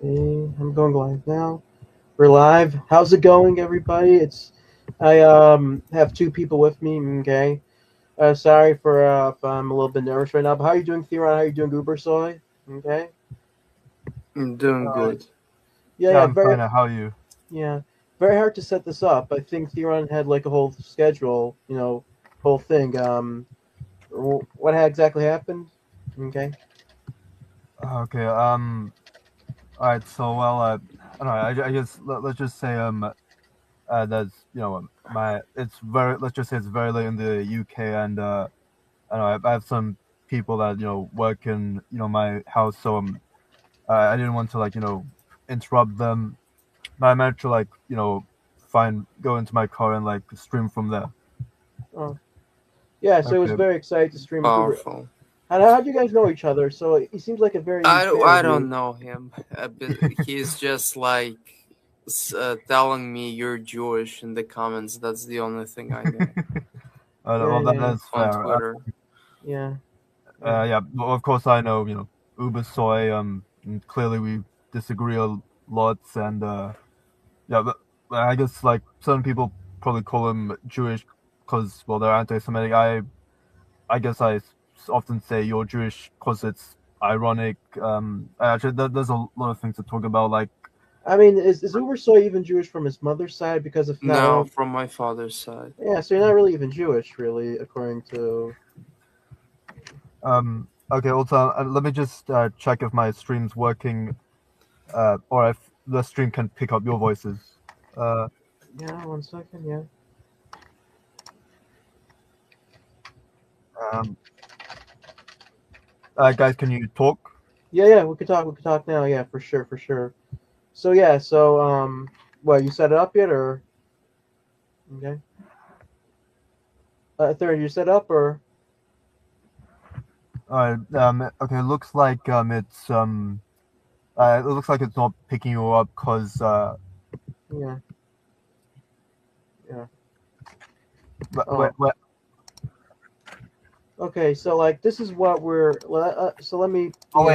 Hey, I'm going live now. We're live. How's it going, everybody? I have two people with me. Okay. Sorry for if I'm a little bit nervous right now. But how are you doing, Theron? How are you doing, UberSoy? Okay. I'm doing Uh, good. Yeah, yeah, yeah. I'm fine. How are you? Yeah, very hard to set this up. I think Theron had like a whole schedule. Whole thing. What had exactly happened? Okay. Okay. All right. So, well, I don't know. I guess let's just say that's my it's very let's just say it's very late in the UK, and I don't know. I have some people that work in my house, so I didn't want to interrupt them. But I managed to find go into my car and stream from there. Oh, yeah. So it was Okay. very excited to stream with Uber. Powerful. How do you guys know each other? So he seems like a very I, neat fan I of you. don't know him. He's just like telling me you're Jewish in the comments. That's the only thing I know Yeah, Well, yeah, that is on fair. Twitter. yeah, yeah. Yeah, well, of course I know, UberSoy. And clearly we disagree a lot, and yeah, but I guess some people probably call him Jewish because well they're anti-Semitic. I guess often say you're Jewish because it's ironic. Actually, there's a lot of things to talk about. I mean, is UberSoy even Jewish from his mother's side? Because if not, I No, don't. from my father's side. Yeah, so you're not really even Jewish, really, according to. Okay, also let me just check if my stream's working, or if the stream can pick up your voices. Uh, Yeah, 1 second. Yeah. um, Guys, can you talk? Yeah, yeah. We could talk. We could talk now. Yeah, for sure, for sure. So yeah, so what you set it up yet, or okay? Third, you set up, or Okay. It looks like it's not picking you up because yeah, yeah. wait, Oh, okay. So like, this is what we're. So let me, oh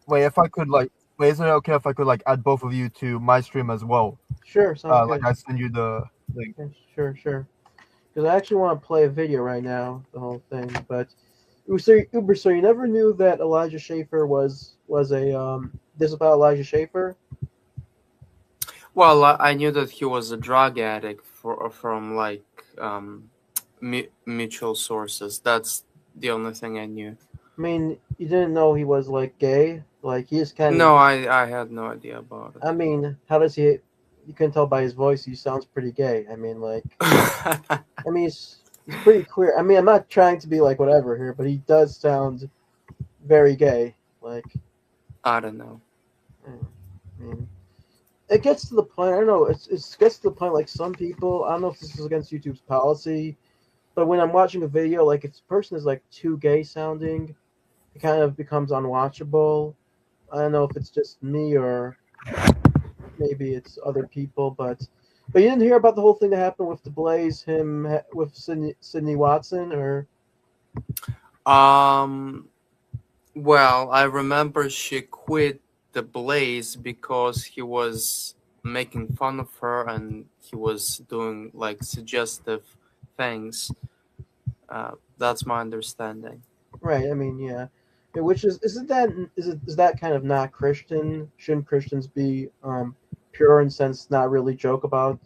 wait, if I could wait, isn't it okay if I could add both of you to my stream as well? Sure, sounds good. I send you the link. Yeah, sure, sure. Because I actually want to play a video right now, the whole thing. But so you never knew that Elijah Schaefer was a this is about Elijah Schaefer? Well, I knew that he was a drug addict from mutual sources. That's the only thing I knew. I mean, you didn't know he was like gay. Like he is kind of. No, I had no idea about I mean, how does he? You can tell by his voice he sounds pretty gay. I mean, like, it. I mean, he's pretty queer. I mean, I'm not trying to be like whatever here, but he does sound very gay. Like, I don't know. I mean, it gets to the point. I don't know. It gets to the point. Like some people, I don't know if this is against YouTube's policy, but when I'm watching a video, like if the person is like too gay sounding, it kind of becomes unwatchable. I don't know if it's just me or maybe it's other people, but you didn't hear about the whole thing that happened with the Blaze, with Sydney Watson, or Um, well, I remember she quit the Blaze because he was making fun of her and he was doing like suggestive things. That's my understanding. right? I mean, yeah. Yeah, which isn't that is that kind of not Christian? Shouldn't Christians be pure and sense not really joke about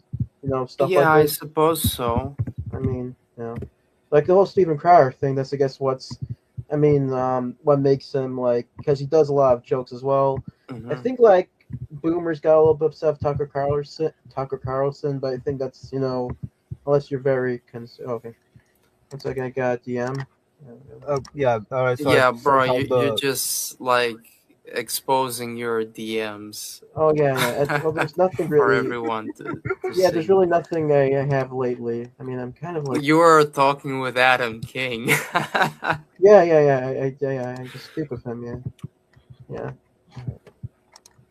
stuff like Yeah, I this? suppose so. I mean, like the whole Stephen Crowder thing. That's I guess I mean, what makes him like because he does a lot of jokes as well. I Hmm. think like boomers got a little bit upset with Tucker Carlson, but I think that's unless you're very okay. 1 second, I got a DM. Yeah. All right. So I Yeah, bro, sent out you're the. just like exposing your DMs Oh yeah, yeah. Well, there's nothing for really. everyone to Yeah, there's see. really nothing I have lately. I mean, I'm kind of like. You are talking with Adam King. Yeah, yeah, yeah. I just speak with him. Yeah, yeah.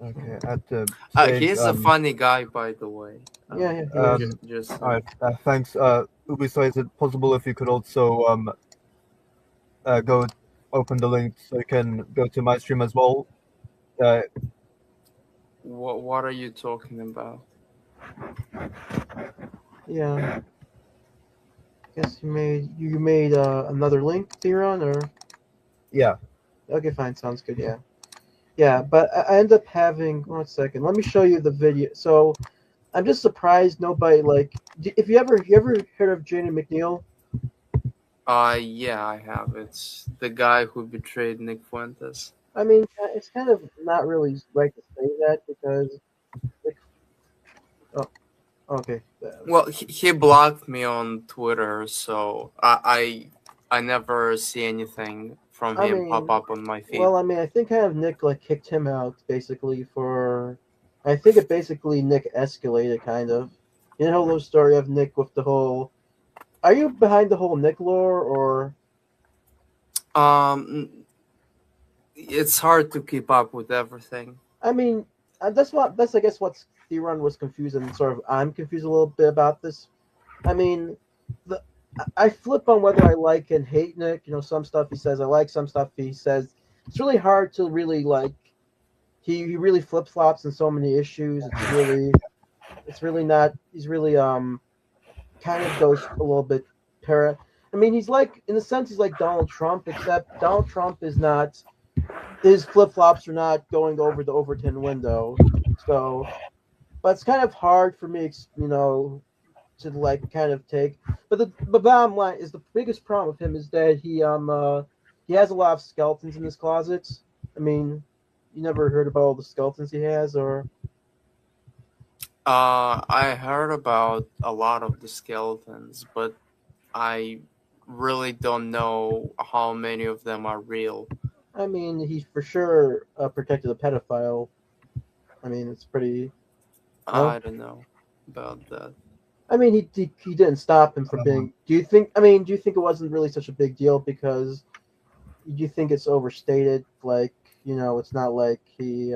Okay. At the stage. He's a funny guy, by the way. Yeah, yeah, he is. Just All right. saying. Thanks. Ubisoft, is it possible if you could also go open the link so you can go to my stream as well? Uh, What are you talking about? Yeah. Guess you made another link, Theron, or Yeah. okay, fine, sounds good. Yeah. Yeah, but I end up having 1 second. Let me show you the video. So I'm just surprised nobody like. If you ever heard of Jane McNeil? Yeah, I have. It's the guy who betrayed Nick Fuentes. I mean, it's kind of not really right to say that because like, oh, okay. Well, he blocked me on Twitter, so I never see anything from I him pop mean, up on my feed. well, I mean, I think kind of Nick like kicked him out basically for. I think it basically Nick escalated kind of. You know the story of Nick with the whole. Are you behind the whole Nick lore or? Um, it's hard to keep up with everything. I mean, that's I guess what Theron was confused and sort of I'm confused a little bit about this. I mean, the I flip on whether I like and hate Nick. You know, some stuff he says I like, some stuff he says it's really hard to really like. He really flip flops in so many issues. It's really not. He's really kind of goes a little bit para. I mean, he's like in a sense he's like Donald Trump, except Donald Trump is not. His flip flops are not going over the Overton window. So, but it's kind of hard for me, to like kind of take. But the bottom line is the biggest problem with him is that he has a lot of skeletons in his closets. I mean, you never heard about all the skeletons he has, or I heard about a lot of the skeletons, but I really don't know how many of them are real. I mean, he for sure protected a pedophile. I mean, it's pretty. No, I don't know about that. I mean, he didn't stop him from Um, being. Do you think? I mean, do you think it wasn't really such a big deal because do you think it's overstated? Like, it's not like he.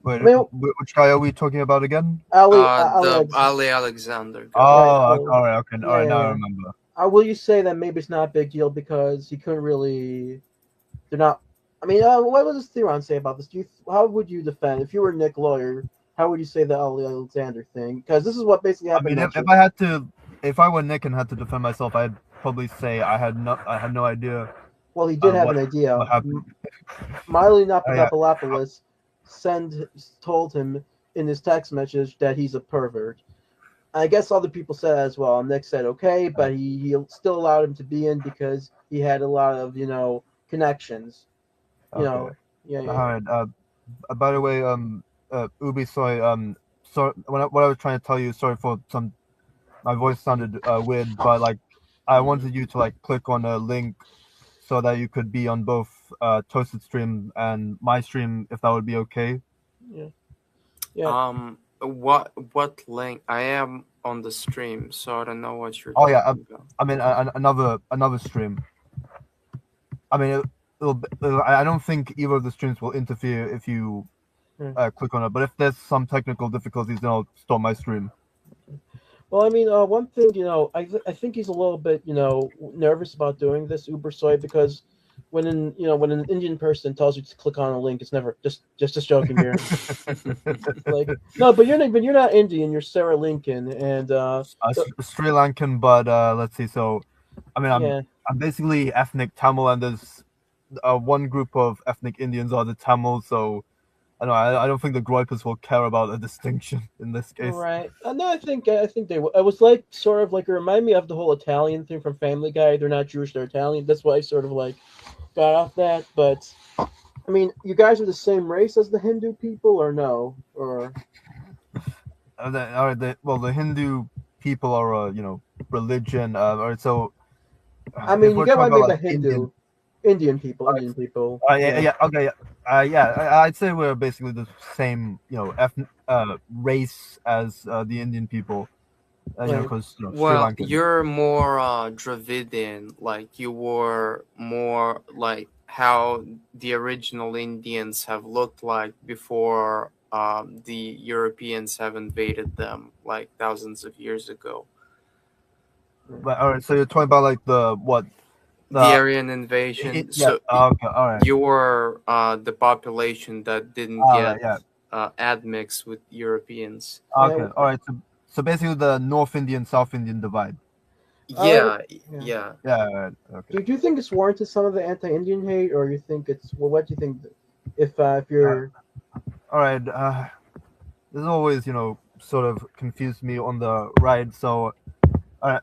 Wait, I mean, which guy are we talking about again? Ali, The Ali Alexander guy. right? Oh, all right, okay, all Yeah, right, yeah, now I yeah. remember. Will you say that maybe it's not a big deal because he couldn't really? They're not. I mean, what does Theron say about this? How would you defend if you were Nick Lawyer? How would you say the Ali Alexander thing? Because this is what basically I happened mean, next year. if I were Nick and had to defend myself, I'd probably say I had no idea Well, he did have what an idea. happened. Miley Oh yeah, Papadopoulos told him in his text message that he's a pervert. I guess other people said that as well. Nick said okay, but he still allowed him to be in because he had a lot of connections. You okay, know, yeah, all yeah, right. By the way, UberSoy, so what I was trying to tell you, sorry for my voice sounded weird, but like I wanted you to like click on a link so that you could be on both Toasted stream and my stream, if that would be okay. yeah, yeah. What link? I am on the stream, so I don't know what you're Oh yeah, talking about. I mean another stream. I mean, I don't think either of the streams will interfere if you Hmm. click on it. But if there's some technical difficulties, then I'll stop my stream. Well, I mean, one thing, I think he's a little bit, nervous about doing this Uber Soy because when an Indian person tells you to click on a link, it's never just joking here. Like, no, but you're not Indian, you're Sarah Lincoln, and Sri Lankan, but let's see. So, I mean, yeah, I'm basically ethnic Tamil, and there's one group of ethnic Indians are the Tamils. So, I don't think the Groypers will care about a distinction in this case. right. No, I think they. It was like sort of like it reminded me of the whole Italian thing from Family Guy. They're not Jewish, they're Italian. That's why I sort of like got off that. But I mean, you guys are the same race as the Hindu people, or no? Or The Hindu people are religion. All right, so I if mean, you we're get what talking I about mean by like Indian, Hindu, Indian people. yeah, Yeah. yeah, okay, I'd say we're basically the same, race as the Indian people, Right. because Sri Well, Lankan. you're more Dravidian, like you were more like how the original Indians have looked like before the Europeans have invaded them, like thousands of years ago. But all right, so you're talking about like The the Aryan invasion. yeah, So okay, all right, you were the population that didn't all get right, yeah. admix with Europeans. Okay, Yeah, all right. So basically, the North Indian South Indian divide. I, Yeah, yeah. yeah. Yeah. All right, okay. Do you think it's warranted some of the anti-Indian hate, or you think it's well? What do you think? If Uh, you're all right. This always, sort of confused me on the right. So,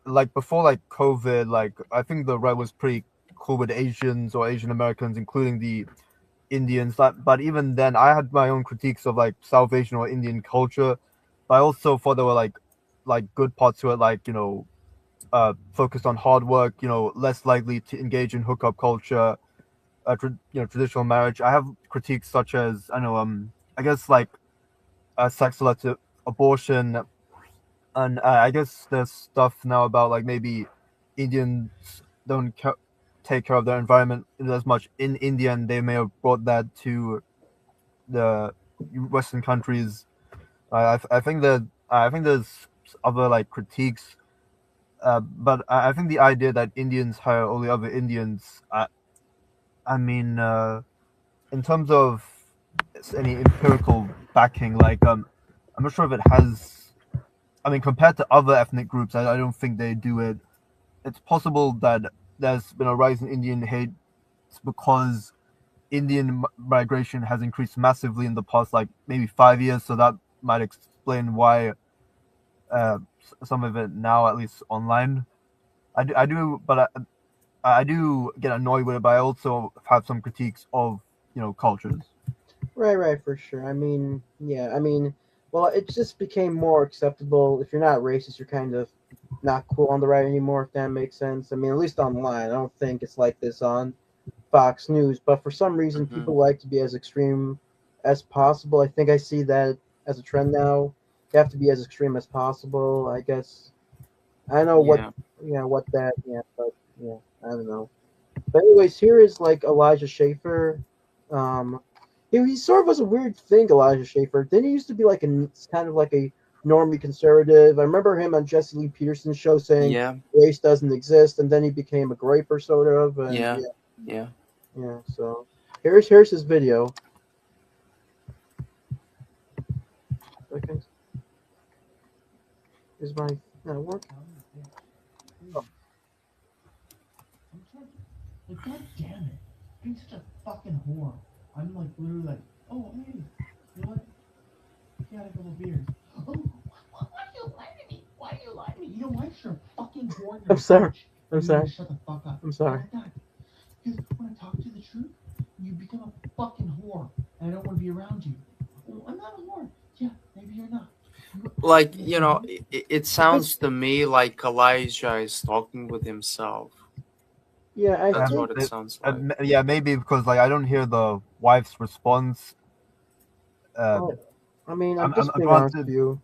like before, like COVID, like I think the right was pretty cool with Asians or Asian Americans, including the Indians. But even then, I had my own critiques of like South Asian or Indian culture. But I also thought there were like good parts to it, like focused on hard work. Less likely to engage in hookup culture. Traditional marriage. I have critiques such as I know, I guess like sex selective abortion, and I guess there's stuff now about like maybe Indians don't take care of their environment as much in India, and they may have brought that to the Western countries. I think that I think there's other like critiques, but I think the idea that Indians hire all the other Indians. I mean, in terms of any empirical backing, like I'm not sure if it has. I mean, compared to other ethnic groups, I don't think they do it. It's possible that there's been a rise in Indian hate because Indian migration has increased massively in the past, like maybe 5 years. So that might explain why some of it now, at least online. I do, but I do get annoyed with it. But I also have some critiques of cultures. right, for sure. I mean, yeah, I mean, well, it just became more acceptable. If you're not racist, you're kind of not cool on the right anymore. If that makes sense. I mean, at least online, I don't think it's like this on Fox News. But for some reason, Hmm. people like to be as extreme as possible. I think I see that as a trend now. You have to be as extreme as possible. I guess I know what Yeah. what that but yeah, I don't know. But anyways, here is like Elijah Schaefer. Um, he sort of was a weird thing, Elijah Schaefer. Didn't he used to be like kind of like a normie conservative? I remember him on Jesse Lee Peterson's show saying Yeah. race doesn't exist, and then he became a Groyper sort of, and Yeah. yeah, Yeah. yeah. So here's his video. Second, is my work? Like, god damn it. Being such a fucking whore. I'm like literally like, oh, hey, you know what? You had a couple beers. Oh, why do you lie to me? Why do you lie to me? You know why? You're a fucking whore. You're I'm a sorry. bitch. I'm You need sorry. to shut the fuck up. I'm sorry. Like that. Because when I talk to you the truth, you become a fucking whore. And I don't want to be around you. Oh, I'm not a whore. Yeah, maybe you're not. Like, You it sounds to me like Elijah is talking with himself. Yeah, I That's think what it sounds like. Yeah, maybe because like I don't hear the wife's response. well, I mean, I'm I'm just being honest with granted. you.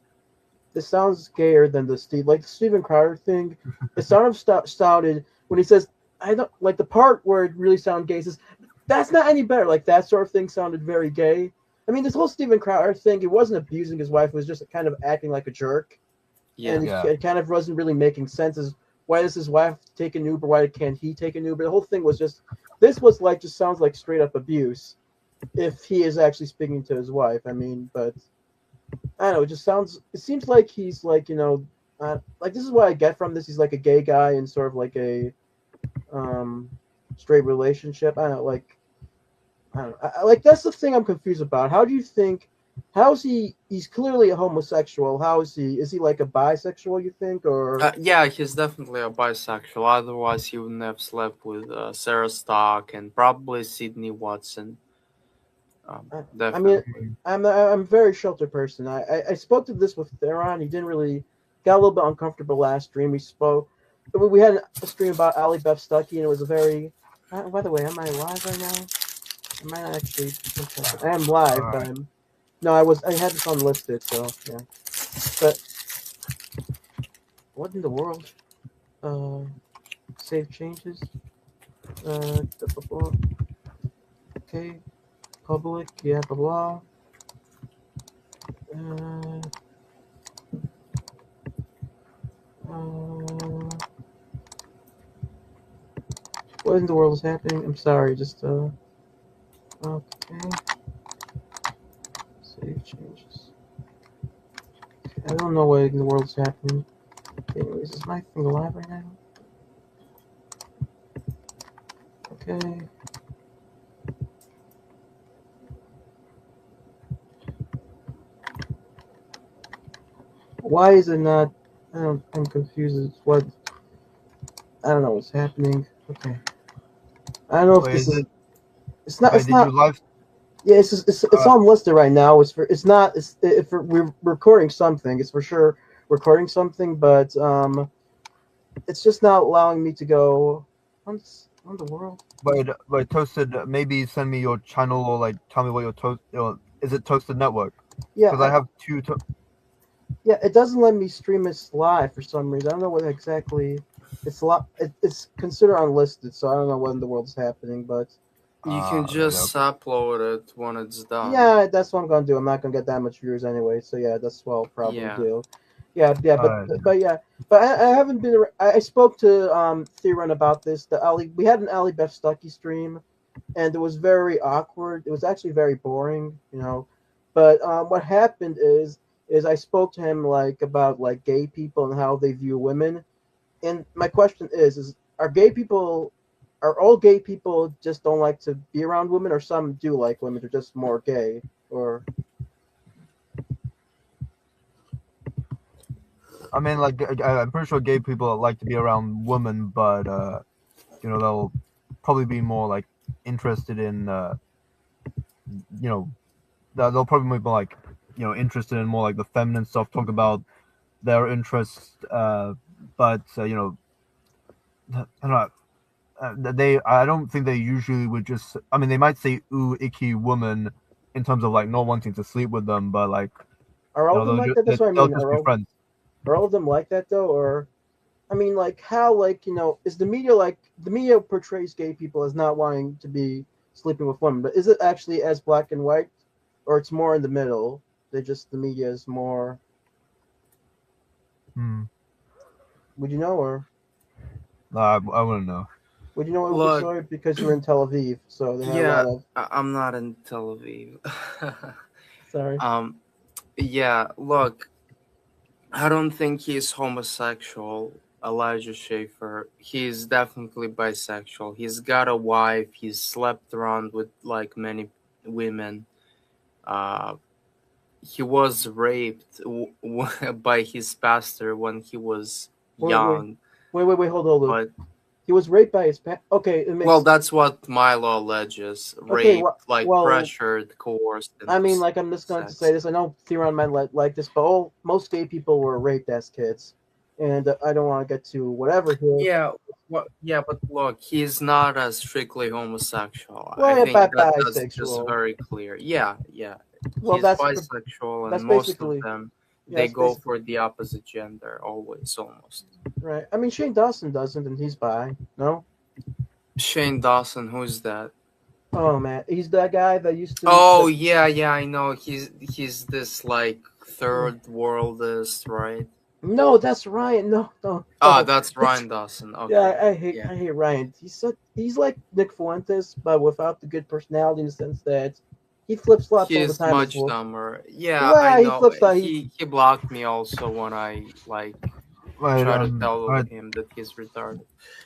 This sounds gayer than the Steven Crowder thing. It sort of sounded when he says, "I don't like the part where it really sounded gay." He says, "That's not any better." Like that sort of thing sounded very gay. I mean, this whole Steven Crowder thing, it wasn't abusing his wife; it was just kind of acting like a jerk, and Yeah. Yeah, it kind of wasn't really making sense. As why does his wife take an Uber? Why can't he take an Uber? The whole thing was just this was like just sounds like straight up abuse if he is actually speaking to his wife. I mean, but I don't know. It just sounds. It seems like he's like like this is what I get from this. He's like a gay guy in sort of like a um straight relationship. I don't know, like I don't know. Like that's the thing I'm confused about. How do you think? How is he? He's clearly a homosexual. How is he? Is he like a bisexual? You think or? Yeah, he's definitely a bisexual. Otherwise, he wouldn't have slept with Sarah Stock and probably Sydney Watson. I mean, Definitely. I'm a very sheltered person. I spoke to this with Theron. He didn't really got a little bit uncomfortable last stream. We spoke. We had a stream about Ali Beth Stuckey, and it was a very. By the way, am I live right now? Am I not actually? I am live, but I'm. No, I was. I had this unlisted, so yeah. But what in the world? Uh, save changes. Blah, blah, blah. Okay, public. Yeah, blah blah. Uh, uh, what in the world is happening? I'm sorry. Just okay. Save changes. don't know what in the world's happening. Anyways, is my thing alive right now? Okay. Why is it not? I'm confused. What? I don't know what's happening. Okay. I don't know if Wait, this is is. it? It's not. Wait, It's did you not. live? Yeah, it's Uh, on listed right now. It's for. It's not. It's if we're recording something. It's for sure recording something, but it's just not allowing me to go. On the world. wait, Toasted. Maybe send me your channel or like tell me what your toast. Is it Toasted Network? Yeah, Because I have two. yeah. It doesn't let me stream it live for some reason. I don't know what exactly. It's considered unlisted, so I don't know what in the world's happening. But You can Okay, just okay. upload it when it's done. yeah, that's what I'm gonna do. I'm not gonna get that much viewers anyway. So yeah, that's what I'll probably Yeah. do. Yeah, yeah, All right. but I haven't been. I spoke to Theron about this. The Ali, we had an Ali Beth Stuckey stream, and it was very awkward. It was actually very boring, you know. But what happened is I spoke to him like about like gay people and how they view women. And my question is are gay people are all gay people just don't like to be around women, or some do like women, they're just more gay, or I mean, like I'm pretty sure gay people like to be around women, but they'll probably be more like interested in you know they'll probably be more like interested in more like the feminine stuff. Talk about their interests, but I don't know. I don't think they usually would just. I mean, they might say "ooh, icky woman" in terms of like not wanting to sleep with them, but like are all of them like that? That's what I they'll mean. just be friends. Are all of them like that though, or I mean, like how, like is the media like the media portrays gay people as not wanting to be sleeping with women, but is it actually as black and white, or it's more in the middle? They just the media is more. Hmm. Would you know, or I wouldn't know. would you know Look, UberSoy because you were in Tel Aviv, so they had a yeah, lot of. I'm not in Tel Aviv. Sorry. um, yeah, look, I don't think he's homosexual, Elijah Schaefer. He's definitely bisexual. He's got a wife. He's slept around with like many women. Uh, he was raped by his pastor when he was Wait, wait, young. hold on. But He was raped by his Okay, it well, makes. that's what Milo alleges. Okay, Raped, like well, pressured, coerced I into mean, like I'm just going to say sex. this. I know Theron might like this, but most gay people were raped as kids, and I don't want to get to whatever here. Yeah, yeah, but look, he's not a strictly homosexual. I Well, yeah, think that's just bisexual. very clear. Yeah, yeah, Well, he's bisexual, and that's most of basically them yeah, they that's go basically for the opposite gender always, almost. right. I mean, Shane Dawson doesn't, and he's bi. No. Shane Dawson, who's that? Oh man, he's that guy that used to. Oh yeah, yeah, I know. He's this like Mm. third worldist, right? No, that's Ryan. No, no, Ah, no. that's It's Ryan Dawson. yeah. Okay, yeah. I hate Ryan. He's like Nick Fuentes, but without the good personality in the sense that he flip flops all the He's time as much well. dumber. Yeah, I Well, he know. flips that. He blocked me also when I like Right. try to All tell right. him that he's retarded.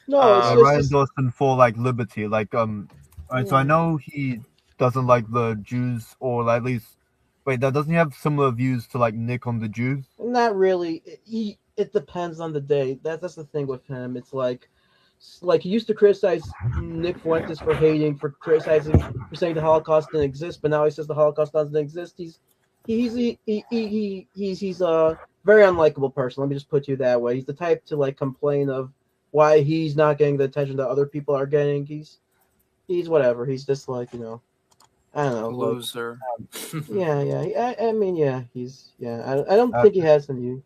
No, Ryan just Dawson for like liberty. Like all right. So I yeah, know he doesn't like the Jews, or at least wait. That doesn't he have similar views to like Nick on the Jews? not really. It depends on the day. That's the thing with him. It's like he used to criticize Nick Fuentes for saying the Holocaust didn't exist, but now he says the Holocaust doesn't exist. He's a very unlikable person. Let me just put you that way. He's the type to like complain of why he's not getting the attention that other people are getting. He's whatever. He's just like I don't know, but Loser. yeah, yeah. I mean, yeah. I don't Uh, think he has any.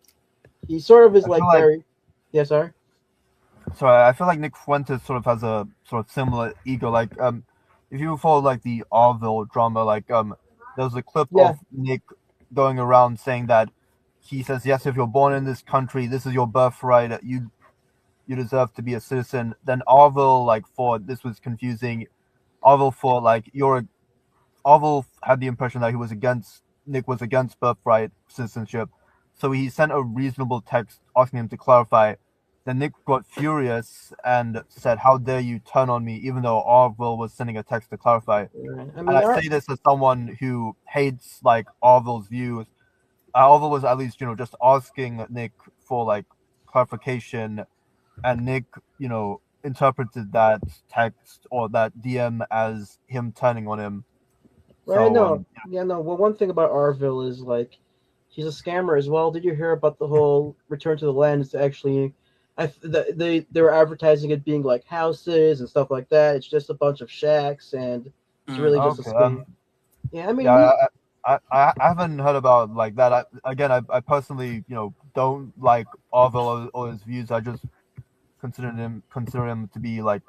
He sort of is I feel like like very. Yeah, sorry. so I feel like Nick Fuentes sort of has a sort of similar ego. Like if you follow like the Orville drama, like there's a clip Yeah, of Nick going around saying that he says, yes, if you're born in this country, this is your birthright. You deserve to be a citizen. Then Orville like thought this was confusing. Orville thought like Orville had the impression that Nick was against birthright citizenship. so he sent a reasonable text asking him to clarify. Then Nick got furious and said, "How dare you turn on me?" Even though Orville was sending a text to clarify. Right. I And mean, I say this as someone who hates like Orville's views. Orville was at least just asking Nick for like clarification, and Nick interpreted that text or that DM as him turning on him. right? So No, yeah, no. Well, one thing about Arville is like he's a scammer as well. Did you hear about the whole Return to the Land? It's actually, they were advertising it being like houses and stuff like that. It's just a bunch of shacks, and it's really just a okay, scam. Yeah, I mean, yeah, I haven't heard about like that. I personally don't like Orville or his views. I just consider him to be like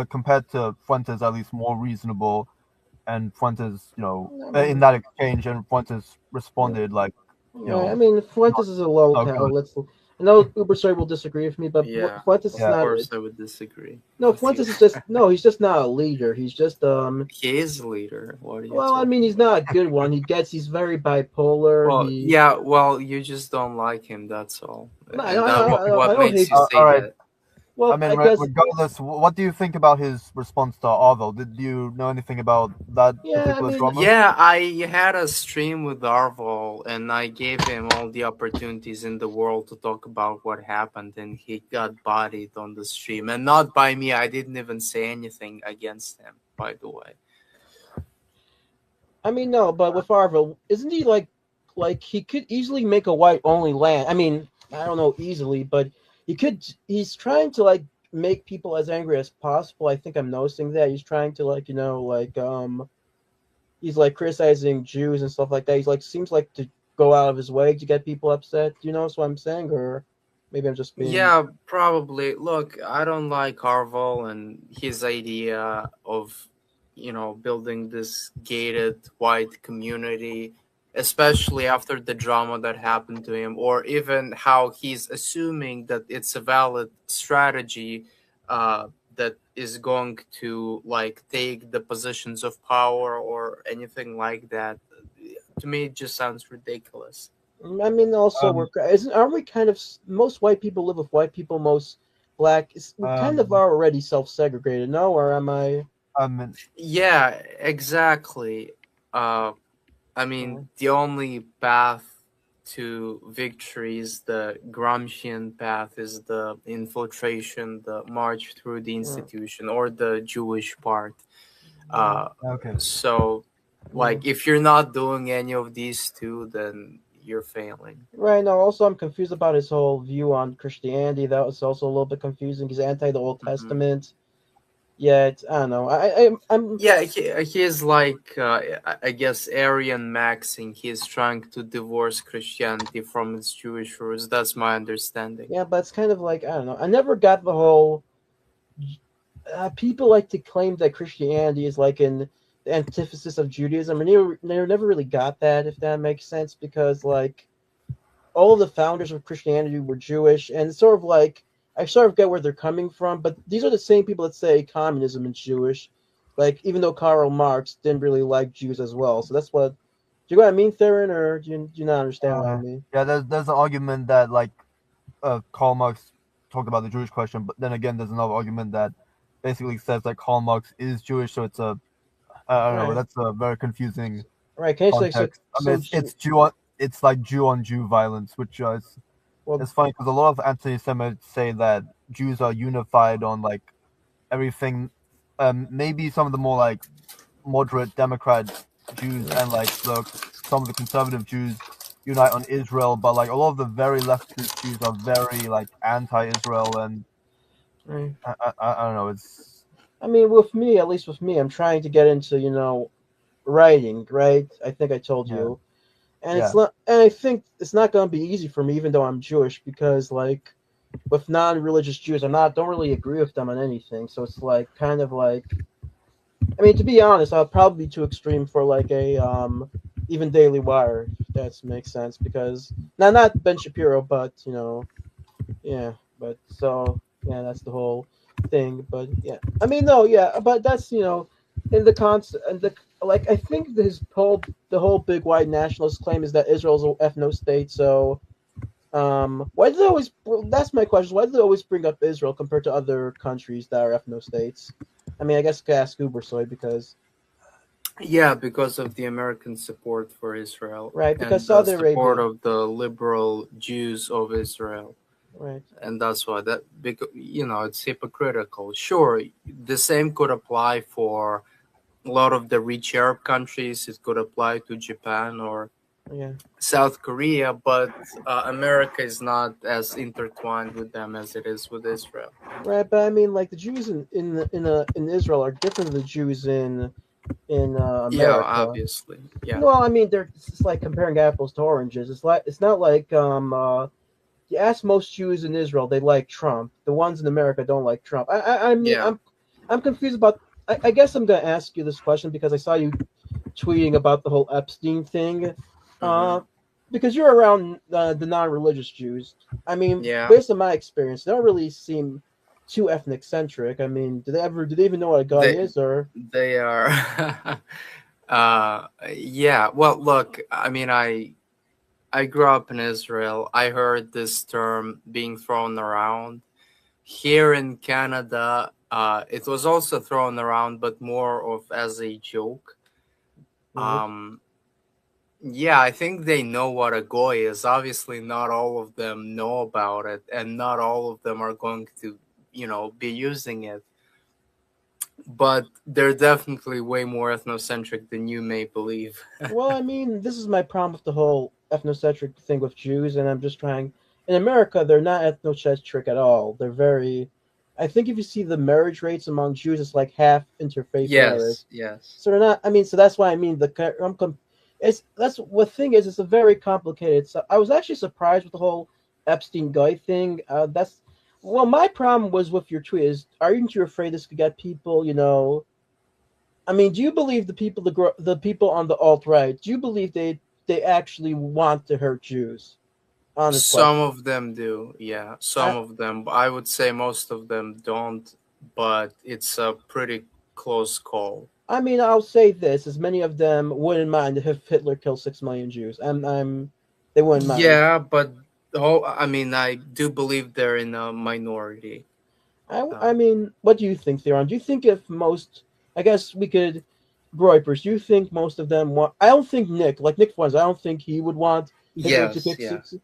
compared to Fuentes at least more reasonable, and Fuentes I in mean, that exchange, and Fuentes responded like yeah, I mean, not Fuentes is a not lolcow. good. I know UberSoy will disagree with me, but Yeah, Fuentes is of Yeah. not. course I would disagree No, with you. Fuentes is just no. He's just not a leader. He's just He is a leader. What are you Well, I mean, talking he's about? not a good one. He's very bipolar. Well, He. yeah, well, you just don't like him, that's all. No, And I what don't makes hate. you say All right. that? I Well, mean, I guess. regardless, what do you think about his response to Orville? Did you know anything about that Yeah, I particular mean, drama? Yeah, I had a stream with Arval and I gave him all the opportunities in the world to talk about what happened, and he got bodied on the stream. And not by me, I didn't even say anything against him, by the way. I mean, no, but with Arville, isn't he like he could easily make a white only land? I mean, I don't know easily, but he could. He's trying to like make people as angry as possible. I think I'm noticing that he's trying to he's like criticizing Jews and stuff like that. He's like seems like to go out of his way to get people upset. Do you know what I'm saying? Or maybe I'm just being Yeah, probably. Look, I don't like Arval and his idea of, building this gated white community, especially after the drama that happened to him, or even how he's assuming that it's a valid strategy that is going to like take the positions of power or anything like that. To me, it just sounds ridiculous. I mean, also Um, aren't we kind of most white people live with white people, most black we kind of um, are already self-segregated, no? Or am I? um, Yeah, exactly. Uh, I Uh, mean, the only path to victory is the Gramscian path, is the infiltration, the march through the uh, institution, or the Jewish part. uh, Uh, okay. so, uh, like, if you're not doing any of these two, then you're failing. right. No. Also, I'm confused about his whole view on Christianity. That was also a little bit confusing. He's anti the Old Mhm. Testament. Yeah, I don't know. I'm Yeah, he is like, I guess, Aryan maxing. He's trying to divorce Christianity from its Jewish roots. That's my understanding. yeah, but it's kind of like I don't know. I never got the whole. People like to claim that Christianity is like in the antithesis of Judaism, and never really got that. If that makes sense, because like all of the founders of Christianity were Jewish, and it's sort of like I sort of get where they're coming from, but these are the same people that say communism is Jewish. Like even though Karl Marx didn't really like Jews as well, so that's what. Do you know what I mean, Theron, or do you not understand what I mean? Yeah, there's an argument that like Karl Marx talked about the Jewish question, but then again, there's another argument that basically says that Karl Marx is Jewish, so it's a I don't know. Right, That's a very confusing right. Can you say so? context. I mean, it's like Jew on Jew violence, which Well, it's funny because a lot of anti-Semites say that Jews are unified on like everything. Maybe some of the more like moderate Democrat Jews and like some of the conservative Jews unite on Israel, but like a lot of the very leftist Jews are very like anti-Israel, and right. I don't know. It's I mean, with me, at least with me, I'm trying to get into writing. Right? I think I told yeah, you, and it's yeah. not. And I think it's not going to be easy for me, even though I'm Jewish, because like with non-religious Jews, don't really agree with them on anything. So it's like kind of like I mean, to be honest, I'll probably be too extreme for like a even Daily Wire, if that makes sense. Because now not Ben Shapiro, but yeah, but so yeah, that's the whole thing. But yeah, I mean, no, yeah, but that's in the concept and like I think the whole big white nationalist claim is that Israel's an ethno state. So why do they always? That's my question. Why do they always bring up Israel compared to other countries that are ethno states? I mean, I guess I could ask UberSoy because Yeah, because of the American support for Israel right because and the Saudi support Arabia of the liberal Jews of Israel. right And that's why that, because it's hypocritical. Sure, the same could apply for a lot of the rich Arab countries. It could apply to Japan or yeah South Korea, but America is not as intertwined with them as it is with Israel. right. But I mean, like the Jews in Israel are different than the Jews in Yeah, America. obviously. Yeah. Well, I mean, it's like comparing apples to oranges. It's not like you ask most Jews in Israel, they like Trump. The ones in America don't like Trump. I mean, Yeah. I'm confused about. I guess I'm gonna ask you this question because I saw you tweeting about the whole Epstein thing. Hmm. Uh, because you're around the non-religious Jews. I mean, Yeah. based on my experience, they don't really seem too ethnic centric. I mean, do they even know what a gun They is or? they are yeah. Well, look, I mean, I grew up in Israel. I heard this term being thrown around. Here in Canada, it was also thrown around, but more of as a joke. Right. Um, yeah, I think they know what a goy is. Obviously, not all of them know about it, and not all of them are going to, be using it. But they're definitely way more ethnocentric than you may believe. Well, I mean, this is my problem with the whole ethnocentric thing with Jews, and I'm just trying. In America, they're not ethnocentric at all. They're very. I think if you see the marriage rates among Jews, it's like half interfaith marriage. Yes, yes. So they're not. I mean, so that's why I mean it's that's what thing is. It's a very complicated. So I was actually surprised with the whole Epstein guy thing. That's well, my problem was with your tweet is, aren't you afraid this could get people? I mean, do you believe the people on the alt right? Do you believe they actually want to hurt Jews? Honest Some question. of them do, yeah. Some I of them. I would say most of them don't, but it's a pretty close call. I mean, I'll say this: as many of them wouldn't mind if Hitler killed 6 million Jews. They wouldn't mind. Yeah, but I mean, I do believe they're in a minority. I Um, mean, what do you think, Theron? Do you think if most? I guess we could. Groypers. Do you think most of them want? I don't think Nick Fuentes. I don't think he would want Hitler to yes, kick yeah. six.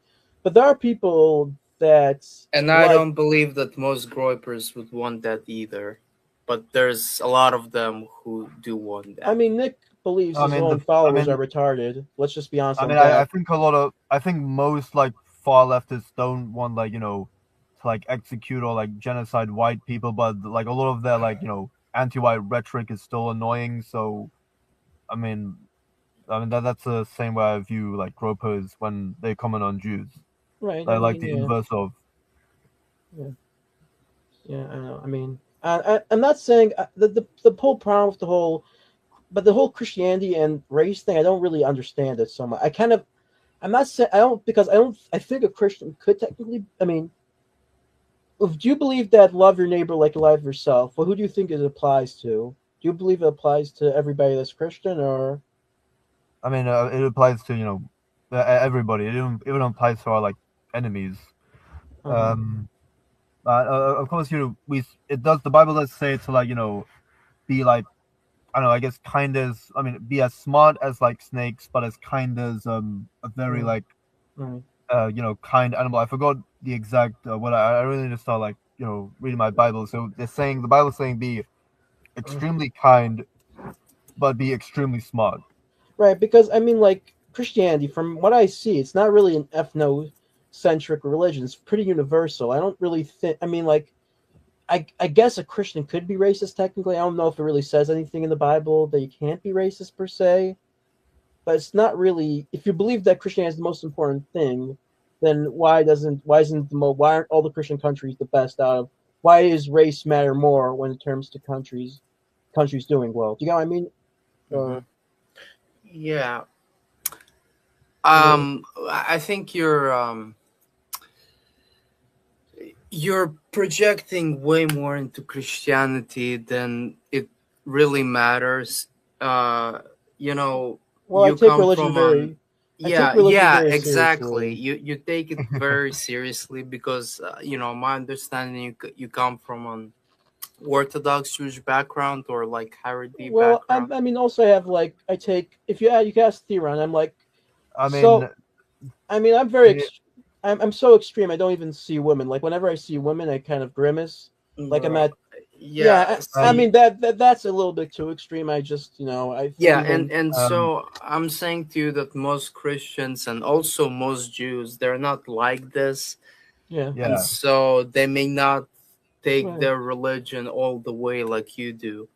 But there are people that And I like. don't believe that most Groypers would want that either. But there's a lot of them who do want I that. mean, Nick believes I his mean, own I followers are mean, retarded. Let's just be honest I on mean, I that. think I think most like far leftists don't want like to like execute or like genocide white people, but like a lot of their like anti-white rhetoric is still annoying. So I mean, that's the same way I view like gropers when they comment on Jews. Right. I They're like mean, the yeah, inverse of. yeah, yeah. I know. I mean, I'm not saying the whole problem with but the whole Christianity and race thing. I don't really understand it so much. I'm not saying I don't because I don't. I think a Christian could technically. I mean, do you believe that love your neighbor like you love yourself? Well, who do you think it applies to? Do you believe it applies to everybody that's Christian or? I mean, it applies to everybody. It even applies to our like enemies. Uh-huh. Um, of course, we it does the Bible does say to like be like I don't know, I guess kind as I mean be as smart as like snakes, but as kind as a very Right. like Right. kind animal. I forgot the exact what I really just started like reading my Bible. So the Bible's saying be Uh, extremely kind, but be extremely smart. right. Because I mean, like Christianity, from what I see, it's not really an ethnocentric religion. It's pretty universal. I don't really think. I mean, like I guess a Christian could be racist technically. I don't know if it really says anything in the Bible that you can't be racist per se. But it's not really. If you believe that Christianity is the most important thing, then why aren't all the Christian countries the best out of? Why is race matter more when it comes to countries doing well? Do you get what I mean? Hmm. Or Yeah. I mean, I think you're projecting way more into Christianity than it really matters. uh, you know, Well, you come from an I take yeah, religion yeah, very exactly. seriously. You take it very seriously because my understanding you come from an Orthodox Jewish background or like Haredi Well, background. I mean, also I have like I take if you add you can ask Theron, I'm like I so. mean, I mean, the, I'm so extreme. I don't even see women. Like whenever I see women, I kind of grimace. Like I'm Bro, at yeah, yeah. I um, mean see, that's a little bit too extreme. I just I yeah, even and um, so I'm saying to you that most Christians and also most Jews, they're not like this, yeah. and yeah, so they may not take Right, their religion all the way like you do.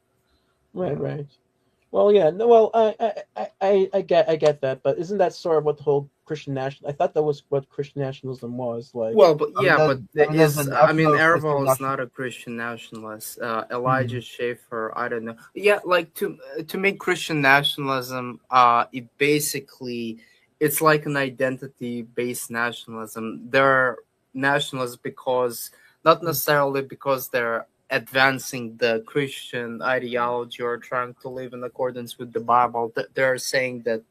right, right. Well, yeah, no, well, I get that, but isn't that sort of what the whole Christian national? I thought that was what Christian nationalism was like. Well, but I mean, yeah, but there there's is, an I mean, ethno-Christian Arable is national. not a Christian nationalist. Hmm. Elijah Schaefer, I don't know. Yeah, like to make Christian nationalism, it basically it's like an identity-based nationalism. They're nationalists because not Mm, necessarily because they're advancing the Christian ideology or trying to live in accordance with the Bible. They're saying that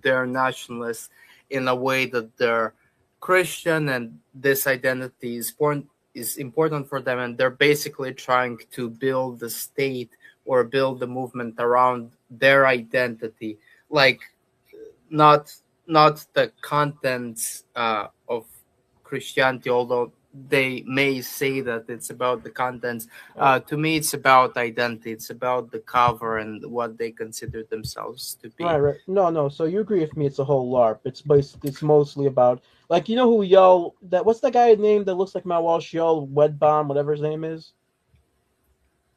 they're nationalists in a way that they're Christian and this identity is important for them, and they're basically trying to build the state or build the movement around their identity, like not not the contents of Christianity, although they may say that it's about the contents. right, To me, it's about identity. It's about the cover and what they consider themselves to right, be. right. No, no. So you agree with me? It's a whole LARP. It's mostly about like who y'all that what's the guy name that looks like Matt Walsh? Y'all Wed Bomb, whatever his name is.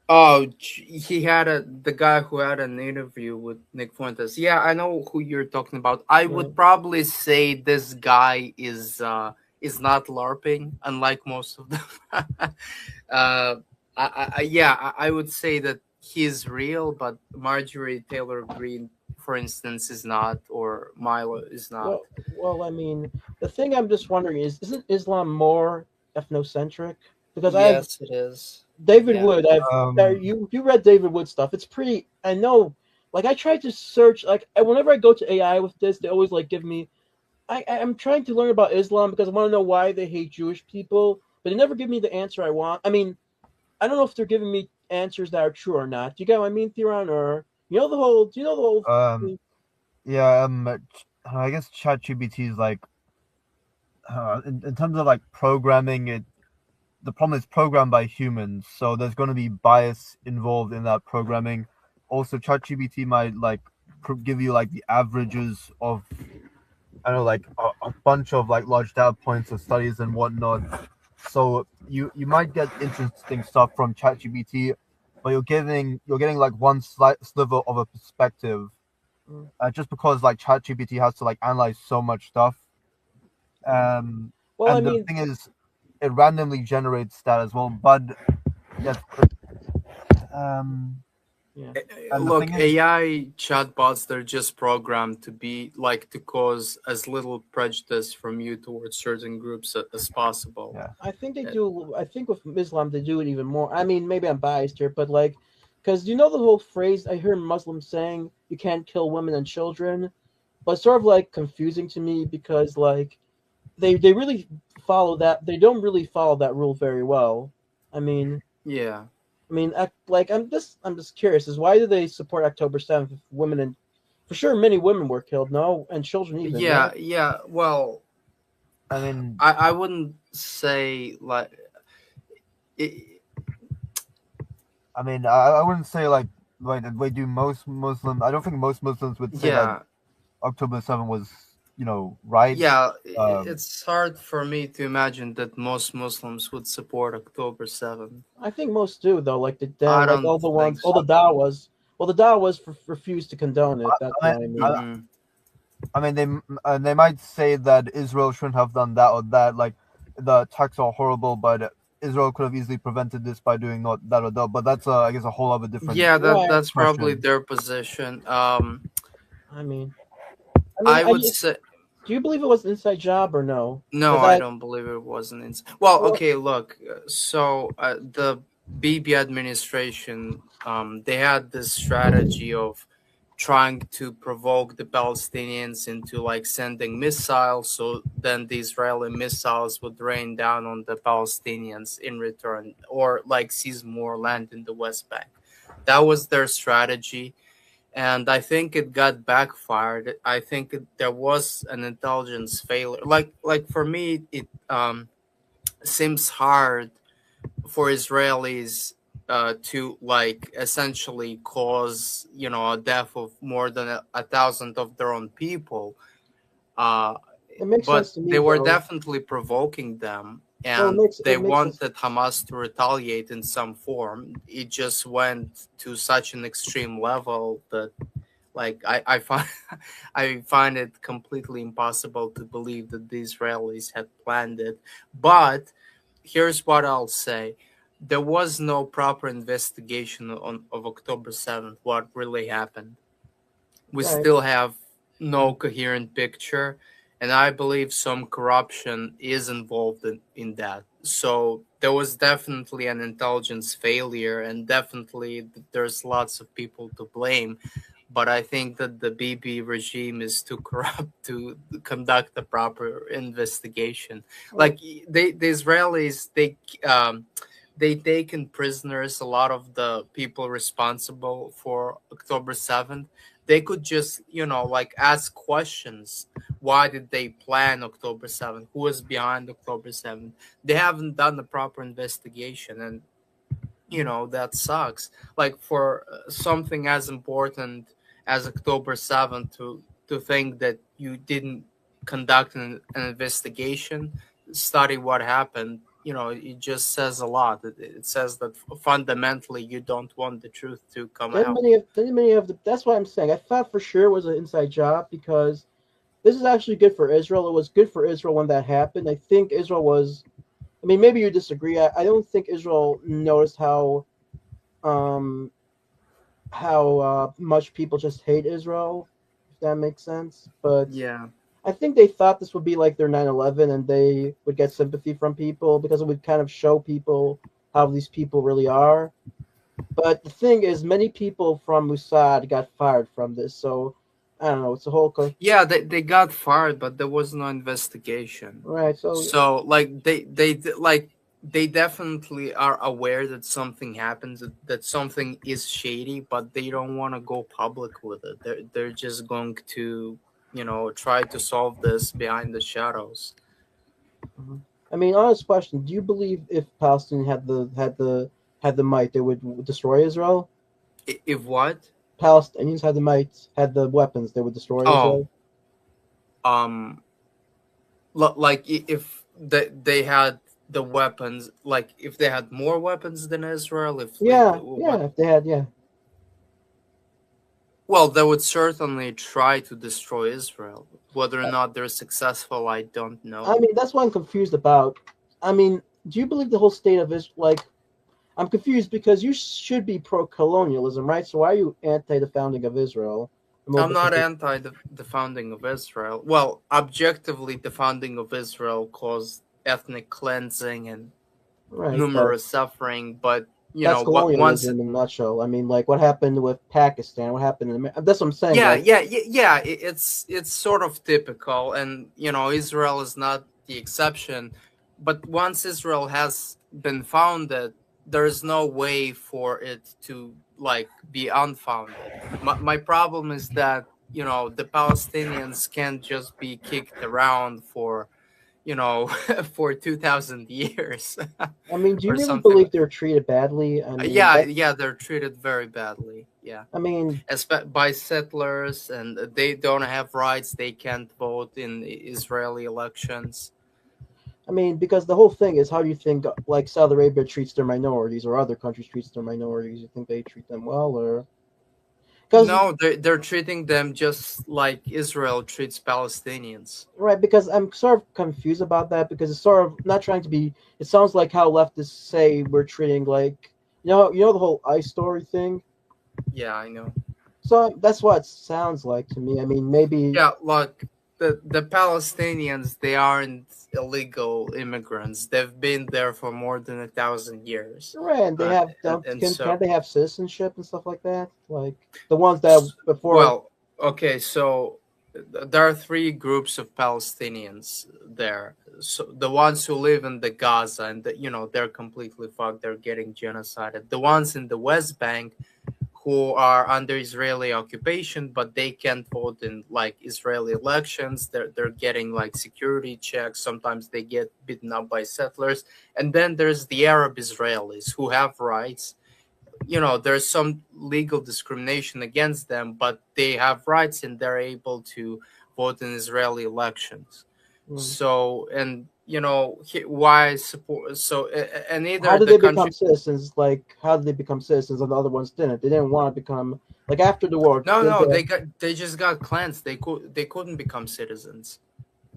Oh, he had the guy who had an interview with Nick Fuentes. Yeah, I know who you're talking about. I Right. would probably say this guy is not LARPing, unlike most of them. uh, yeah, I would say that he's real, but Marjorie Taylor Greene, for instance, is not, or Milo is not. Well, I mean, the thing I'm just wondering is, isn't Islam more ethnocentric? Because I've Yes, it is. David Yeah. Wood. Um, You read David Wood stuff. It's pretty. I know. Like I tried to search. Like whenever I go to AI with this, they always like give me. I'm trying to learn about Islam because I want to know why they hate Jewish people, but they never give me the answer I want. I mean, I don't know if they're giving me answers that are true or not. Do you get what I mean, Theron? Or Do you know the whole? um, yeah, I guess ChatGPT is like, in terms of like programming it. The problem is programmed by humans, so there's going to be bias involved in that programming. Also, ChatGPT might like give you like the averages of, I don't know, like a bunch of like large data points of studies and whatnot. So you might get interesting stuff from ChatGPT, but you're getting like one slight sliver of a perspective, Mm, just because like ChatGPT has to like analyze so much stuff. mm. Um, Well, I and the mean, thing is, it randomly generates that as well. But yes, um, yeah. and the Look, thing is, AI chatbots, they're just programmed to be like to cause as little prejudice from you towards certain groups as possible. yeah, I think they Uh, do. I think with Islam they do it even more. I mean, maybe I'm biased here, but like, because you know the whole phrase I hear Muslims saying you can't kill women and children, but it's sort of like confusing to me because like they really follow that. They don't really follow that rule very well. I mean, yeah, like I'm just curious. Is why do they support October 7th if women and for sure many women were killed, no, and children even, yeah, right? yeah. Well, I mean, I wouldn't say like it, I wouldn't say like we do most Muslims. I don't think most Muslims would say that yeah, October 7th was right. yeah. Um, It's hard for me to imagine that most Muslims would support October 7th. I think most do though, like I like don't all the think ones, all the so. Dawas. Well, the Dawas refused to condone it. That's I, why I I, mean. Hmm. I mean they might say that Israel shouldn't have done that or that. Like the attacks are horrible, but Israel could have easily prevented this by doing not that or that. But that's I guess a whole other different Yeah, Right. that's probably question. their position. I mean, I would do say you believe it was an inside job or no? no. Because I I don't believe it wasn't. Well, well, okay. Look, so the Bibi administration, they had this strategy of trying to provoke the Palestinians into like sending missiles, so then the Israeli missiles would rain down on the Palestinians in return, or like seize more land in the West Bank. That was their strategy, and I think it got backfired. I think there was an intelligence failure. Like for me, it seems hard for Israelis to like essentially cause a death of more than a thousand of their own people. Uh, It makes but sense to they me were though. definitely provoking them, Well, and they it makes sense. wanted Hamas to retaliate in some form. It just went to such an extreme level that like I find I find it completely impossible to believe that the Israelis had planned it. But here's what I'll say. There was no proper investigation of October 7th, what really happened. We Right. still have no coherent picture, and I believe some corruption is involved in that. So there was definitely an intelligence failure, and definitely there's lots of people to blame. But I think that the BB regime is too corrupt to conduct a proper investigation. Well, Like the Israelis, they taken prisoners a lot of the people responsible for October 7th. They could just like ask questions. Why did they plan October 7th? Who was behind October 7th? They haven't done the proper investigation, and that sucks. Like for something as important as October 7th, to think that you didn't conduct an investigation, study what happened, it just says a lot. It says that fundamentally you don't want the truth to come out. many of the. That's what I'm saying. I thought for sure it was an inside job because this is actually good for Israel. It was good for Israel when that happened. I think Israel was. I mean, maybe you disagree. I don't think Israel noticed um how much people just hate Israel, if that makes sense. But Yeah. I think they thought this would be like their 9/11 and they would get sympathy from people because it would kind of show people how these people really are. But the thing is, many people from Mossad got fired from this. So I don't know. It's a whole Yeah, they got fired, but there was no investigation. right. So So like they definitely are aware that something happens, that something is shady, but they don't want to go public with it. They're just going to try to solve this behind the shadows. mhm. I mean, honest question: do you believe if Palestine had the might, they would destroy Israel? If what? Palestinians had the might, had the weapons, they would destroy Oh, Israel. um, like if they had the weapons, like if they had more weapons than Israel, if Yeah, yeah. what? If they had, yeah. Well, they would certainly try to destroy Israel. Whether or not they're successful, I don't I know. mean, that's what I'm confused about. I mean, do you believe the whole state of Israel? Like, I'm confused because you should be pro-colonialism, right? So why are you anti the founding of Israel? I'm a little I'm bit not confused. anti the founding of Israel. Well, objectively, the founding of Israel caused ethnic cleansing and Right, but numerous suffering. But that's what once colonialism in a nutshell. I mean, like what happened with Pakistan? What happened in America? That's what I'm saying. yeah, Like, yeah, yeah. It's sort of typical, and Israel is not the exception. But once Israel has been founded, there is no way for it to like be unfounded. My problem is that the Palestinians can't just be kicked around for for 2,000 years I mean, do you or really something. believe they're treated badly? I mean, Yeah, that. yeah, they're treated very badly. Yeah, I mean, by settlers, and they don't have rights. They can't vote in Israeli elections. because the whole thing is, how do you think like Saudi Arabia treats their minorities, or other countries treats their minorities? You think they treat them well, or because No, they're treating them just like Israel treats Palestinians. right? Because I'm sort of confused about that because it's sort of not trying to be. It sounds like how leftists say we're treating like the whole ICE story thing. Yeah, I know. So that's what it sounds like to me. I mean, maybe Yeah, like the Palestinians, they aren't illegal immigrants. They've been there for more than 1,000 years, Right, and they have and can't so they have citizenship and stuff like that? Like the ones that before. well, okay, so there are three groups of Palestinians there. So the ones who live in the Gaza and they're completely fucked. They're getting genocided. The ones in the West Bank who are under Israeli occupation, but they can't vote in like Israeli elections. They're getting like security checks. Sometimes they get beaten up by settlers. And then there's the Arab Israelis who have rights. There's some legal discrimination against them, but they have rights and they're able to vote in Israeli elections. Mm. So, and why support? So, and How either did the they become country. citizens? Like, how did they become citizens and the other ones didn't? They didn't want to become like after the war. No, Did no, they, they just got cleansed. They couldn't become citizens.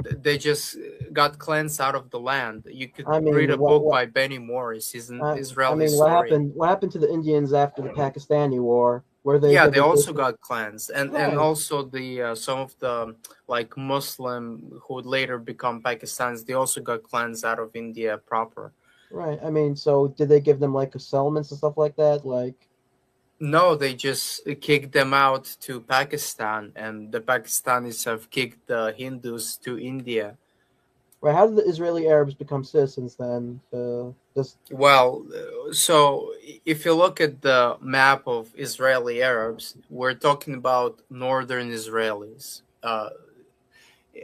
They just got cleansed out of the land. You could I read mean, a book by Benny Morris. He's an I Israeli mean, historian. What happened to the Indians after the Pakistani war? Were they Yeah, they given also citizenship? got cleansed, and Right, also the some of the like Muslim who would later become Pakistanis. They also got cleansed out of India proper. right. I mean, so did they give them like settlements and stuff like that? Like, No, they just kicked them out to Pakistan, and the Pakistanis have kicked the Hindus to India. right? How did the Israeli Arabs become citizens then? This Well, so if you look at the map of Israeli Arabs, we're talking about northern Israelis,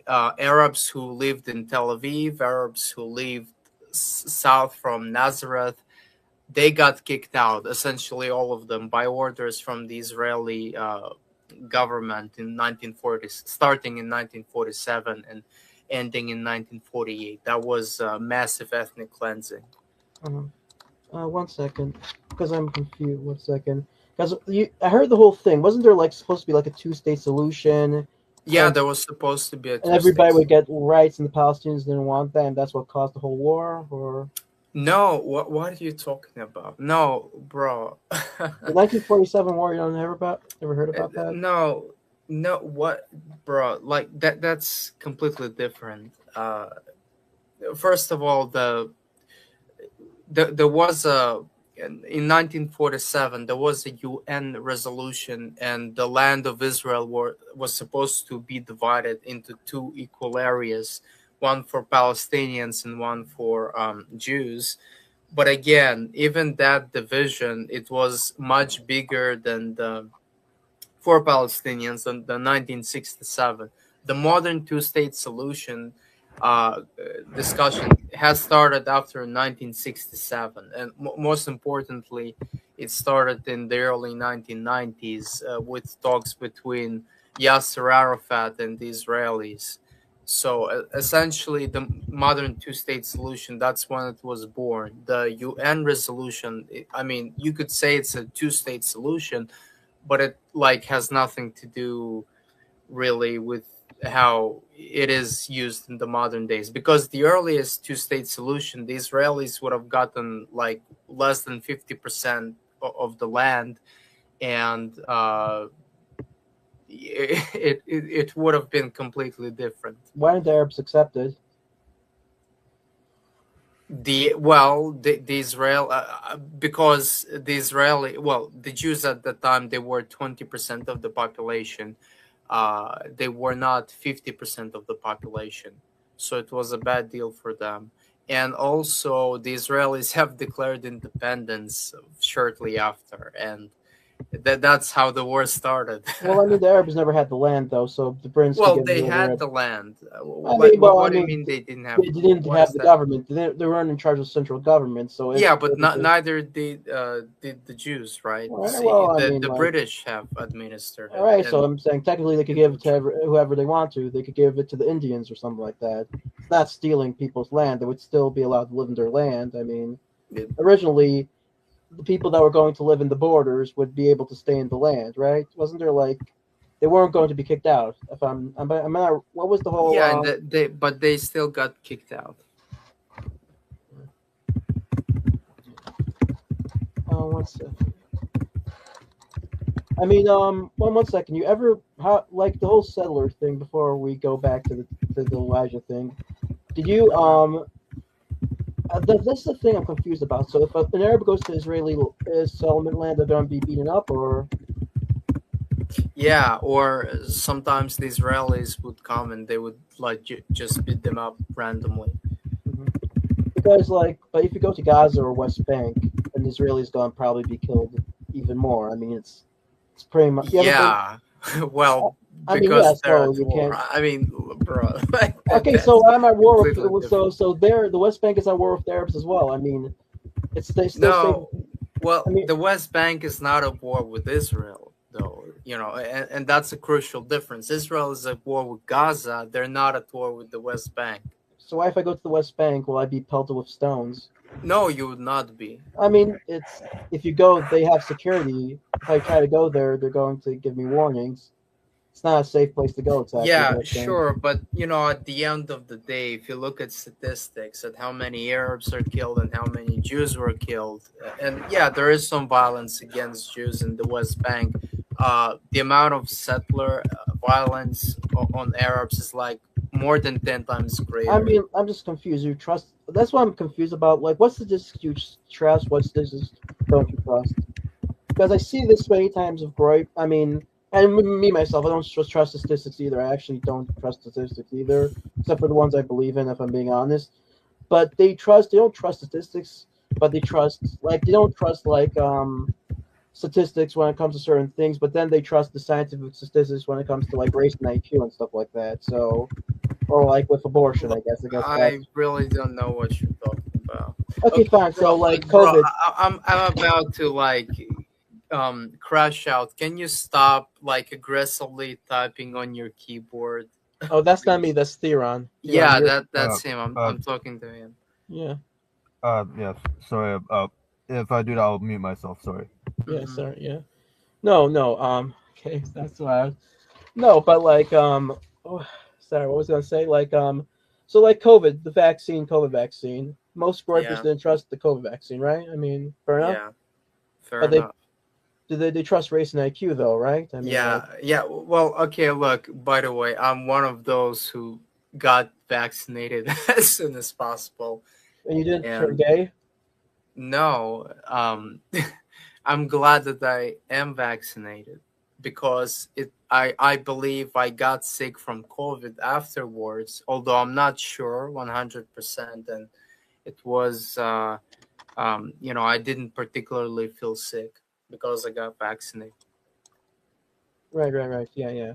Arabs who lived in Tel Aviv, Arabs who lived south from Nazareth. They got kicked out, essentially all of them, by orders from the Israeli government in 1940, starting in 1947 and ending in 1948. That was massive ethnic cleansing. uh, 1 second, because I'm confused. 1 second, because I heard the whole thing. Wasn't there like supposed to be like a two-state solution, Yeah, and there was supposed to be a and everybody two-state would solution. get rights, and the Palestinians didn't want that, and that's what caused the whole war? Or No, what are you talking about? No, bro. the 1947 war? You don't ever heard about that? No, no, what, bro? Like that's completely different. First of all, there was a in 1947 there was a UN resolution, and the land of Israel was supposed to be divided into two equal areas, one for Palestinians and one for Jews. But again, even that division, it was much bigger than the for Palestinians than the 1967. The modern two-state solution discussion has started after 1967, and most importantly, it started in the early 1990s with talks between Yasser Arafat and the Israelis. So essentially, the modern two-state solution, that's when it was born. The UN resolution, I mean, you could say it's a two-state solution, but it like has nothing to do really with how it is used in the modern days, because the earliest two-state solution, the Israelis would have gotten like less than 50% of the land, and it would have been completely different. Why didn't the Arabs accept it? The Israel because the Israeli, well, the Jews at the time, they were 20% of the population. They were not 50% of the population, so it was a bad deal for them. And also the Israelis have declared independence shortly after, and that's how the war started. Well, I mean, the Arabs never had the land though, so the Brits could Well, get they rid of had it. the land. I mean, well, I What do you mean, mean they didn't have? they didn't What have is the that? government. They weren't in charge of central government, so if Yeah, but they could, neither did the Jews, right? all right, See, well, I mean, the like, British have administered all it, right. So and I'm saying technically they could give it to whoever they want to. They could give it to the Indians or something like that. It's not stealing people's land. They would still be allowed to live in their land. I mean, it, originally the people that were going to live in the borders would be able to stay in the land, right? Wasn't there like they weren't going to be kicked out? If I'm not. What was the whole? yeah, and they still got kicked out. 1 second. I mean, 1 second. You ever how like the whole settler thing before we go back to the Elijah thing. Did you that's the thing I'm confused about. So if an Arab goes to Israeli settlement land, they're going to be beaten up, or Yeah, or sometimes the Israelis would come and they would like just beat them up randomly. because like, but if you go to Gaza or West Bank, an Israeli is going to probably be killed even more. I mean, it's pretty much. You ever been? Yeah, well, I mean, yeah. because they're So at you war. can't. I mean, bro, like, Okay, that's so I'm at war completely with different. so there the West Bank is at war with the Arabs as well. I mean, they still say. No, well, I mean, the West Bank is not at war with Israel, though. And that's a crucial difference. Israel is at war with Gaza. They're not at war with the West Bank. so why if I go to the West Bank, will I be pelted with stones? No, you would not be. I mean, it's if you go, they have security. If I try to go there, they're going to give me warnings. It's not a safe place to go exactly. The Yeah, West Bank. sure, but at the end of the day, if you look at statistics at how many Arabs are killed and how many Jews were killed, and yeah, there is some violence against Jews in the West Bank. The amount of settler violence on Arabs is like more than 10 times greater. I mean, I'm just confused. You trust? That's what I'm confused about. Like, what's the statistics you trust? What statistics don't you trust? Because I see this many times of Groyp. I mean, and me myself, I don't trust statistics either. I actually don't trust statistics either, except for the ones I believe in, if I'm being honest. But they don't trust statistics, but they trust like they don't trust like statistics when it comes to certain things, but then they trust the scientific statistics when it comes to like race and IQ and stuff like that. So, or like with abortion, I guess. I guess I that's really don't know what you're talking about. okay. Fine. So Bro, like bro, COVID. I'm about to like crash out. Can you stop like aggressively typing on your keyboard? Oh, that's not me. That's Theron. Theron, Yeah, you're that's him. I'm talking to him. yeah. Yes. Sorry. If I do that, I'll mute myself. Sorry. Yeah. Mhm. Sorry. Yeah. No. No. Okay. That's loud. No, but like oh, sorry. What was I gonna say? Like so like COVID, the vaccine, COVID vaccine. Most Groypers Yeah, didn't trust the COVID vaccine, right? I mean, fair enough. yeah, fair But they enough. they trust race and IQ though, right? I mean, like Yeah, yeah. Well, okay. Look, by the way, I'm one of those who got vaccinated as soon as possible, and you didn't turn and gay. no, I'm glad that I am vaccinated because I believe I got sick from COVID afterwards, although I'm not sure 100%, and it was I didn't particularly feel sick because I got vaccinated. Right. Yeah, yeah.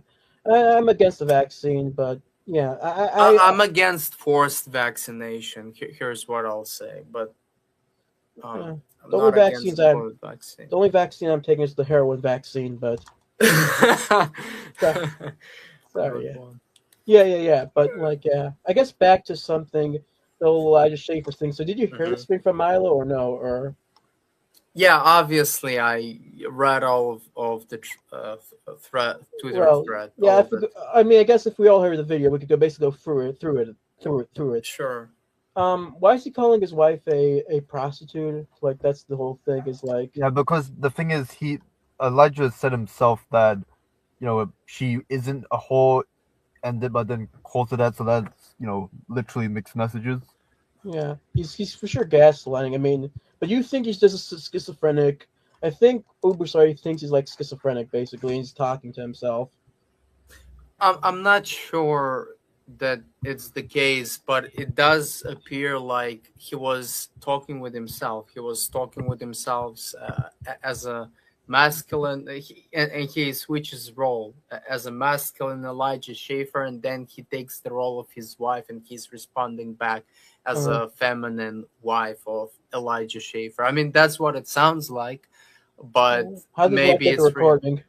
I'm against the vaccine, but yeah, I'm against forced vaccination. Here's what I'll say, but yeah. I'm The only not against vaccines the I'm COVID vaccine. the only vaccine I'm taking is the heroin vaccine, but sorry, sorry, Good yeah. one. Yeah. But like, yeah, I guess back to something the whole Elijah Schaefer thing. So, did you hear Mhm. this thing from Milo or no? Or Yeah, obviously, I read all of the thread, Twitter well, thread, yeah. all If of we it. I mean, I guess if we all heard the video, we could go basically go through it. Sure. Why is he calling his wife a prostitute? Like that's the whole thing. Is like, Yeah, because the thing is, Elijah said himself that she isn't a whore, but then calls it that. So that's literally mixed messages. yeah, he's for sure gaslighting. I mean, but you think he's just a schizophrenic? I think UberSoy thinks he's like schizophrenic, basically. And he's talking to himself. I'm not sure that it's the case, but it does appear like he was talking with himself. He was talking with himself as a masculine, and he switches role as a masculine Elijah Schaefer, and then he takes the role of his wife, and he's responding back as Uh, a feminine wife of Elijah Schaefer. I mean, that's what it sounds like, but how does his wife maybe get the it's real. recording?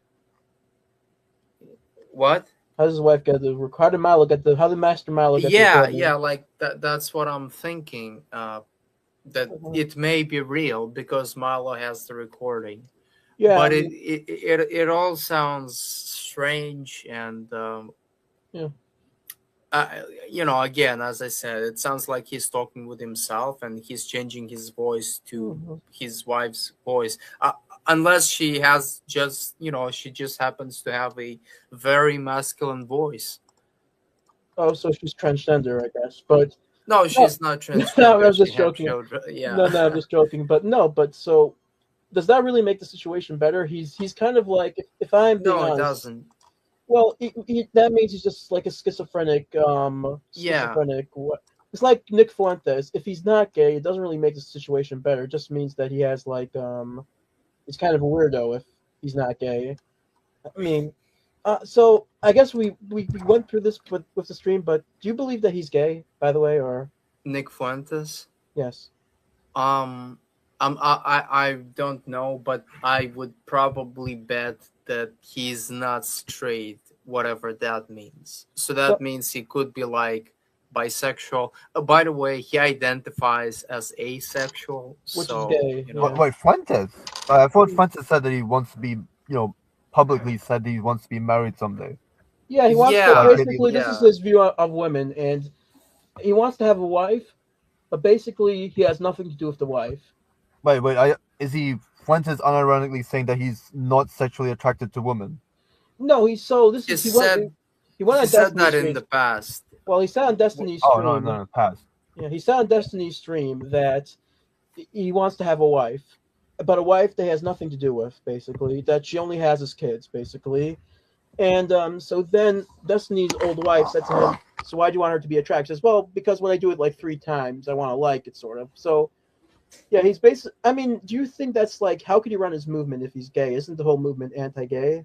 What? How does his wife get the? How did Milo get the? How did Master Milo get the Yeah, recording? like that's what I'm thinking. That Uh-huh. it may be real because Milo has the recording, Yeah, I but mean, it all sounds strange and yeah. again, as I said, it sounds like he's talking with himself and he's changing his voice to Mhm. his wife's voice. unless she has just she just happens to have a very masculine voice. Oh, so she's transgender, I guess. But No, no, she's not no, transgender. I'm She just have joking. children. Yeah. No, I'm just joking. But no, but so does that really make the situation better? He's kind of like, if I'm being No, it honest, doesn't. well, that means he's just like a Yeah. schizophrenic. What? It's like Nick Fuentes. If he's not gay, it doesn't really make the situation better. It just means that he has like he's kind of a weirdo if he's not gay. I mean, so I guess we went through this with the stream, but do you believe that he's gay, by the way, or Nick Fuentes. yes? Um, I don't know, but I would probably bet that he's not straight, whatever that means. So that Well, means he could be like bisexual. By the way, he identifies as asexual. which is So, gay, yeah. Wait, Fuentes. I thought Fuentes said that he wants to be, publicly said that he wants to be married someday. Yeah, he wants to Like Yeah, maybe. basically. This is yeah. his view of women, and he wants to have a wife, but basically he has nothing to do with the wife. Wait. Is he Fuentes unironically saying that he's not sexually attracted to women? No, he's so this He is said he went he on said Destiny's that in stream. the past. Well, he said on Wh- Destiny's Oh no, stream. past. Yeah, he said on Destiny's stream that he wants to have a wife, but a wife that he has nothing to do with, basically. That she only has as kids, basically. And so then Destiny's old wife said to him, "So why do you want her to be attracted?" He says, "Well, because when I do it like 3 times, I want to like it, sort of." So yeah, he's basically. I mean, do you think that's like how could he run his movement if he's gay? Isn't the whole movement anti-gay?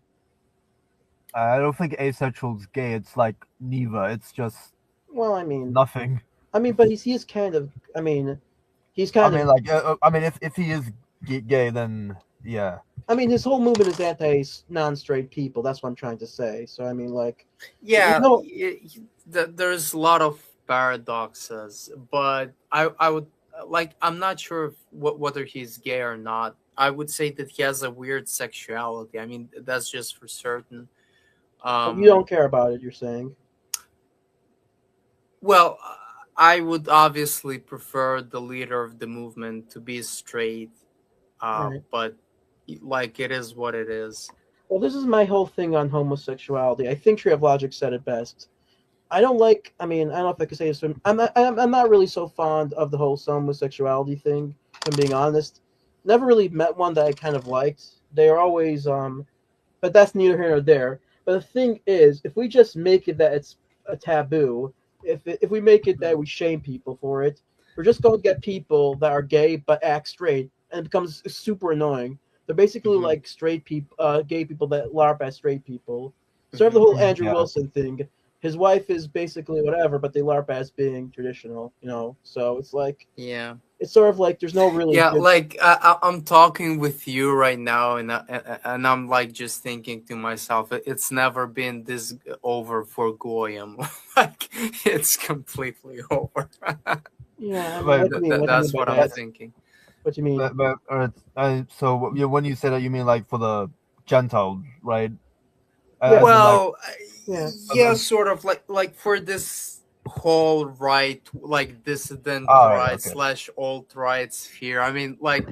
I don't think asexual's gay. It's like neither. It's just Well, nothing. but he's kind of. I mean, he's I kind mean, of. like, if he is gay, then yeah. I mean, his whole movement is anti non-straight people. That's what I'm trying to say. So I mean, like, you Yeah, know, there's a lot of paradoxes, but I would like I'm not sure if, whether he's gay or not. I would say that he has a weird sexuality. I mean, that's just for certain. you Um, don't care about it. You're saying. well, I would obviously prefer the leader of the movement to be straight, Right. but like it is what it is. Well, this is my whole thing on homosexuality. I think Tree of Logic said it best. I don't like. I mean, I don't know if I could say this. I'm not really so fond of the whole homosexuality thing. If I'm being honest. Never really met one that I kind of liked. They are always but that's neither here nor there. But the thing is, if we just make it that it's a taboo, if we make it that we shame people for it, we're just going to get people that are gay but act straight, and it becomes super annoying. They're basically Mhm. like straight people, gay people that LARP as straight people. Sort of the whole Andrew Yeah. Wilson thing. His wife is basically whatever, but they LARP as being traditional, So it's like Yeah. it's sort of like there's no really Yeah, good. like I'm talking with you right now, and I'm like just thinking to myself, it's never been this over for Goyim. Like it's completely over. Yeah, I mean, But what do you mean? What do you mean That's by what I'm that? thinking. What do you mean? so when you say that, you mean like for the Gentiles, right? Yeah, As in like, Well, yeah. yeah, sort of like for this whole right, like dissident right, right okay. slash alt right sphere. I mean, like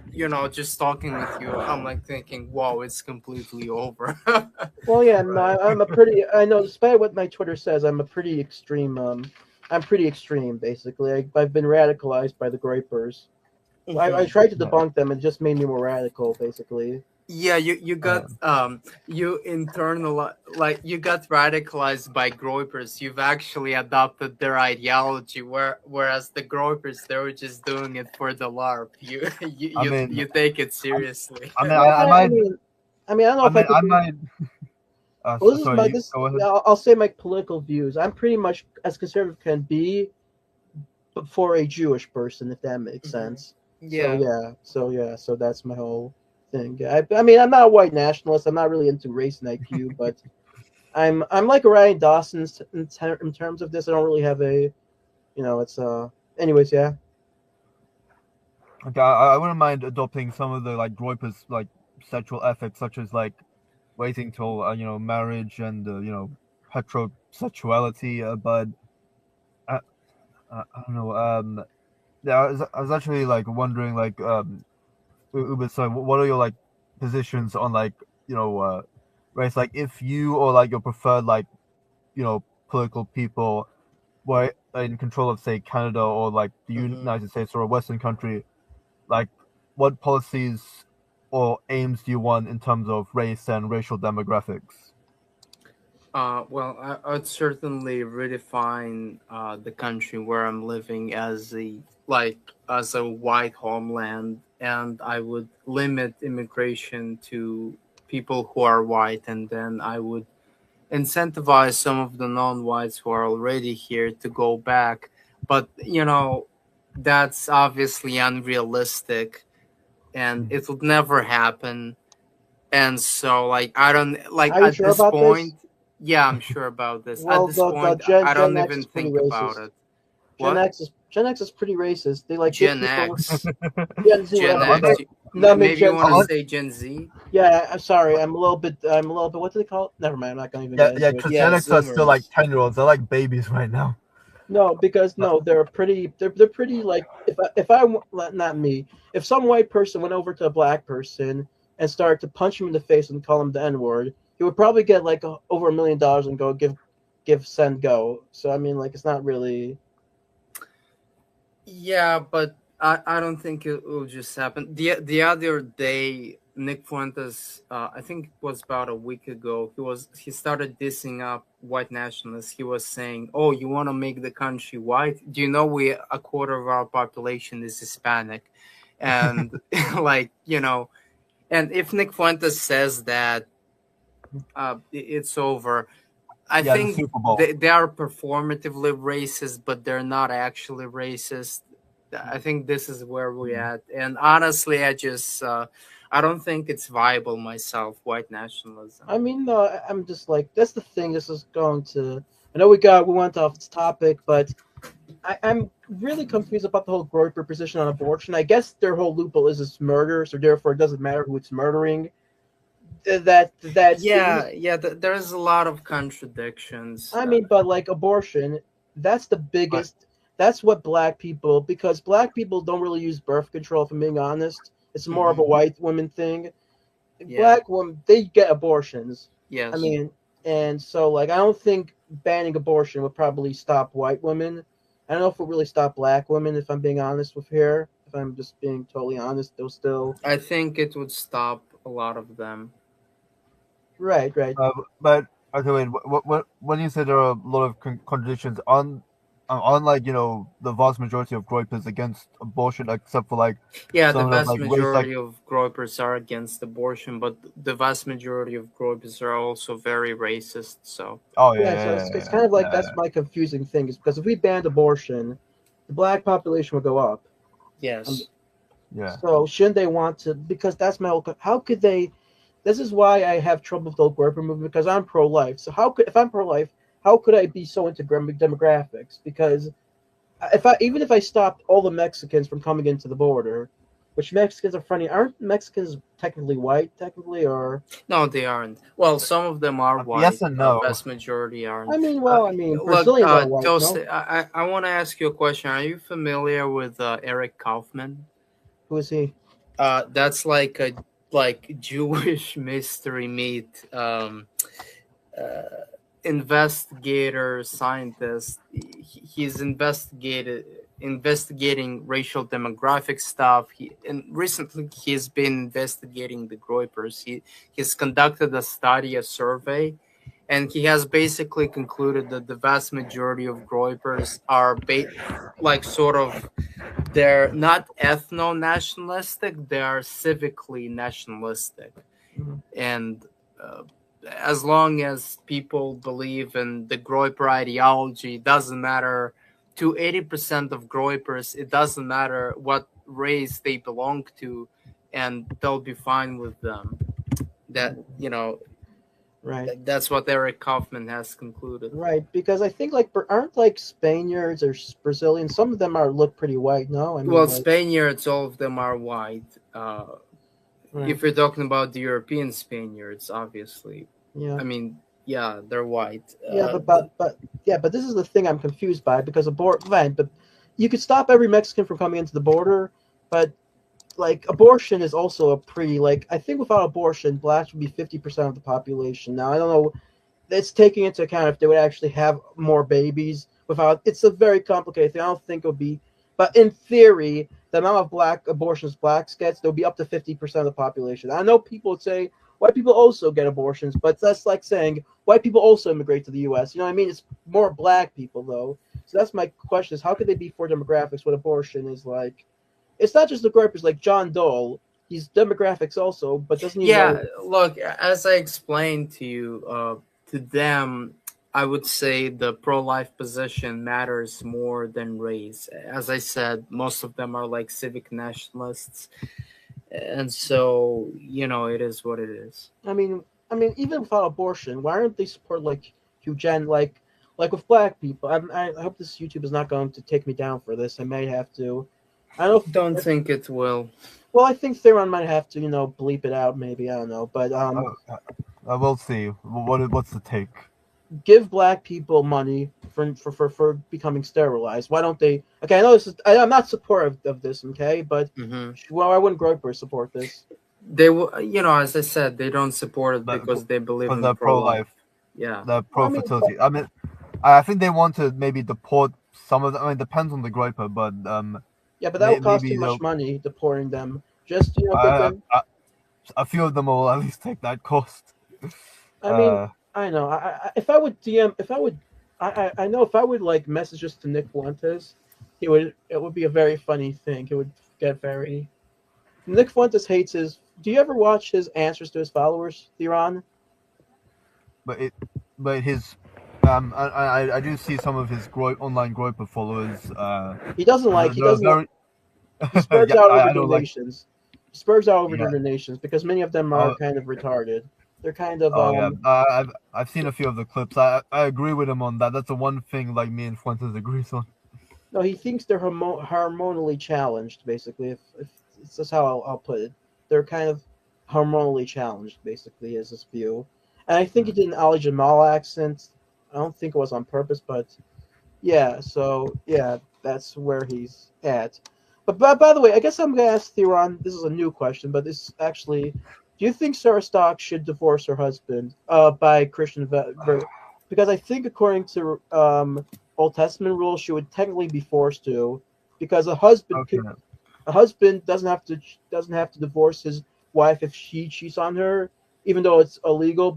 just talking with you, I'm like thinking, wow, it's completely over. Well, yeah, no, Right. I'm a pretty. I know, despite what my Twitter says, I'm a pretty extreme. I'm pretty extreme, basically. I've been radicalized by the Groypers. I Mhm. tried to Yeah. debunk them, and it just made me more radical, basically. Yeah, you got Um, you internal like you got radicalized by Groypers. You've actually adopted their ideology, whereas the Groypers they were just doing it for the LARP. You you I you, mean, you take it seriously. I mean, Well, I might, I mean, I don't know if I could I be. might. Well, this is Sorry, my you this. go ahead. Yeah, I'll say my political views. I'm pretty much as conservative can be, but for a Jewish person, if that makes Mhm. sense. Yeah. So that's my whole thing. I mean, I'm not a white nationalist. I'm not really into race and IQ, but I'm like Ryan Dawson in terms of this. I don't really have a, it's Anyways, yeah. Okay, I wouldn't mind adopting some of the like Groyper's like sexual ethics, such as like waiting till marriage and heterosexuality. But I, I don't know. Yeah, I was actually like wondering like UberSoy, what are your like positions on like race. Like if you or like your preferred like political people were in control of say Canada or like the United States or a Western country, like what policies or aims do you want in terms of race and racial demographics? Well, I'd certainly redefine the country where I'm living as a white homeland, and I would limit immigration to people who are white, and then I would incentivize some of the non-whites who are already here to go back. But that's obviously unrealistic, and it would never happen. And so, like, I don't like Are you at sure this about this? point. Yeah, I'm sure about this. At Well, this the point, Gen I Gen don't X even is pretty think about racist. it. What? Gen X is pretty racist. They like give Gen people X, Gen Z, Gen whatever. X. No, I mean Maybe you Gen want to Z. say Gen Z? Yeah, I'm sorry. I'm a little bit. What do they call it? Never mind. I'm not gonna even Yeah, get yeah, into it. because Yeah, Gen X are still like Zoomers. 10-year-olds. They're like babies right now. No, because no, they're pretty. They're pretty like not me. If some white person went over to a black person and started to punch him in the face and call him the N word, he would probably get like over $1 million and go send go. So I mean, like it's not really. Yeah, but I don't think it will just happen. The other day, Nick Fuentes, I think it was about a week ago, he started dissing up white nationalists. He was saying, "Oh, you want to make the country white? Do you know a quarter of our population is Hispanic?" And like and if Nick Fuentes says that, it's over. I Yeah, the think Super Bowl. they are performatively racist, but they're not actually racist. I think this is where we're at. And honestly, I don't think it's viable myself, white nationalism. I mean, I'm just like that's the thing. This is going to. I know we went off this topic, but I'm really confused about the whole Groyper position on abortion. I guess their whole loophole is it's murder, so therefore it doesn't matter who it's murdering. That's the. Yeah, there's a lot of contradictions. I mean, but like abortion, that's the But biggest. That's what black people, because black people don't really use birth control. If I'm being honest, it's more of a white woman thing. Yeah. Black women, they get abortions. Yes. I mean, and so like I don't think banning abortion would probably stop white women. I don't know if it would really stop black women. If I'm being honest with here, if I'm just being totally honest, they'll still I think it would stop a lot of them. right. but okay, wait. What when you say there are a lot of contradictions on like the vast majority of Groypers against abortion, except for like Yeah, the some of those vast like race like majority of Groypers are against abortion, but the vast majority of Groypers are also very racist. So oh Yeah, so it's kind of like that's my confusing thing is because if we banned abortion, the black population would go up. yes, yeah. So shouldn't they want to? Because that's my whole. How could they? This is why I have trouble with the whole Groyper movement because I'm pro-life. So how could if I'm pro-life, how could I be so into demographics? Because even if I stopped all the Mexicans from coming into the border, which Mexicans are funny, aren't Mexicans technically white? Technically, or no, they aren't. Well, some of them are white. Yes and no. Vast majority aren't. I mean, Look, Brazilians are white. Toast. No, I want to ask you a question. Are you familiar with Eric Kaufman? who is he? That's like a Jewish mystery meat. Uh, Investigator scientist. He's investigating racial demographic stuff. And recently he's been investigating the Groypers. He's conducted a survey, and he has basically concluded that the vast majority of Groypers are sort of, they're not ethno nationalistic, they are civically nationalistic. Mhm. And as long as people believe in the Groyper ideology, it doesn't matter to 80% of Groypers, it doesn't matter what race they belong to, and they'll be fine with them. That, Right. that's what Eric Kaufman has concluded. Right, because I think like aren't like Spaniards or Brazilians? Some of them look pretty white. No, I mean, Well, like, Spaniards, all of them are white. right. If you're talking about the European Spaniards, obviously, Yeah, I mean, yeah, they're white. yeah, but this is the thing I'm confused by because right, but you could stop every Mexican from coming into the border, but like abortion is also a pretty like I think without abortion, blacks would be 50% of the population. Now I don't know. It's taking into account if they would actually have more babies without. It's a very complicated thing. I don't think it would be, but in theory, the amount of black abortions blacks gets, they'll be up to 50% of the population. I know people would say white people also get abortions, but that's like saying white people also immigrate to the U.S. You know what I mean? It's more black people though. So that's my question: is how could they be for demographics when abortion is like? It's not just the Groypers, like John Dole. He's demographics also, but doesn't he know? Yeah, look, as I explained to you, to them, I would say the pro-life position matters more than race. As I said, most of them are like civic nationalists, and so it is what it is. I mean, even without abortion, why aren't they support like eugen, like with black people? I hope this YouTube is not going to take me down for this. I may have to. I don't know. Don't think it will. Well, I think Theron might have to, bleep it out. Maybe I don't know, but We'll see. What's the take? give black people money for becoming sterilized. Why don't they? Okay, I know this is. I'm not supportive of this. Okay, but well, I wouldn't Groyper support this. They will, as I said, they don't support it But- because they believe Because in they're pro-life. pro-life, Yeah. they're Well, I mean, pro-fertility. I mean, I think they want to maybe deport some of them. I mean, it depends on the Groyper, but Yeah, but that would cost maybe too much they'll- money deporting them. Just get them. a few of them will at least take that cost. I mean, I know. If I would DM, if I would, I know if I would like messages to Nick Fuentes, it would be a very funny thing. It would get very. Nick Fuentes hates his. Do you ever watch his answers to his followers, Theron? but his I do see some of his online Groyper followers. He doesn't like. He they're doesn't. very- He spurgs Yeah, out I over don't like. donations. He spurgs out over Yeah. donations because many of them are kind of retarded. They're kind of Oh yeah, I've seen a few of the clips. I agree with him on that. That's the one thing like me and Fuentes agrees on. No, he thinks they're hormonally challenged. Basically, if it's just how I'll put it, they're kind of hormonally challenged. Basically, is his view, and I think he did an Ali Jamal accent. I don't think it was on purpose, but yeah. So yeah, that's where he's at. But by the way, I guess I'm gonna ask Theron. This is a new question, but this actually. Do you think Sarah Stock should divorce her husband by Christian because I think according to Old Testament rules, she would technically be forced to, because a husband doesn't have to divorce his wife if she cheats on her, even though it's illegal.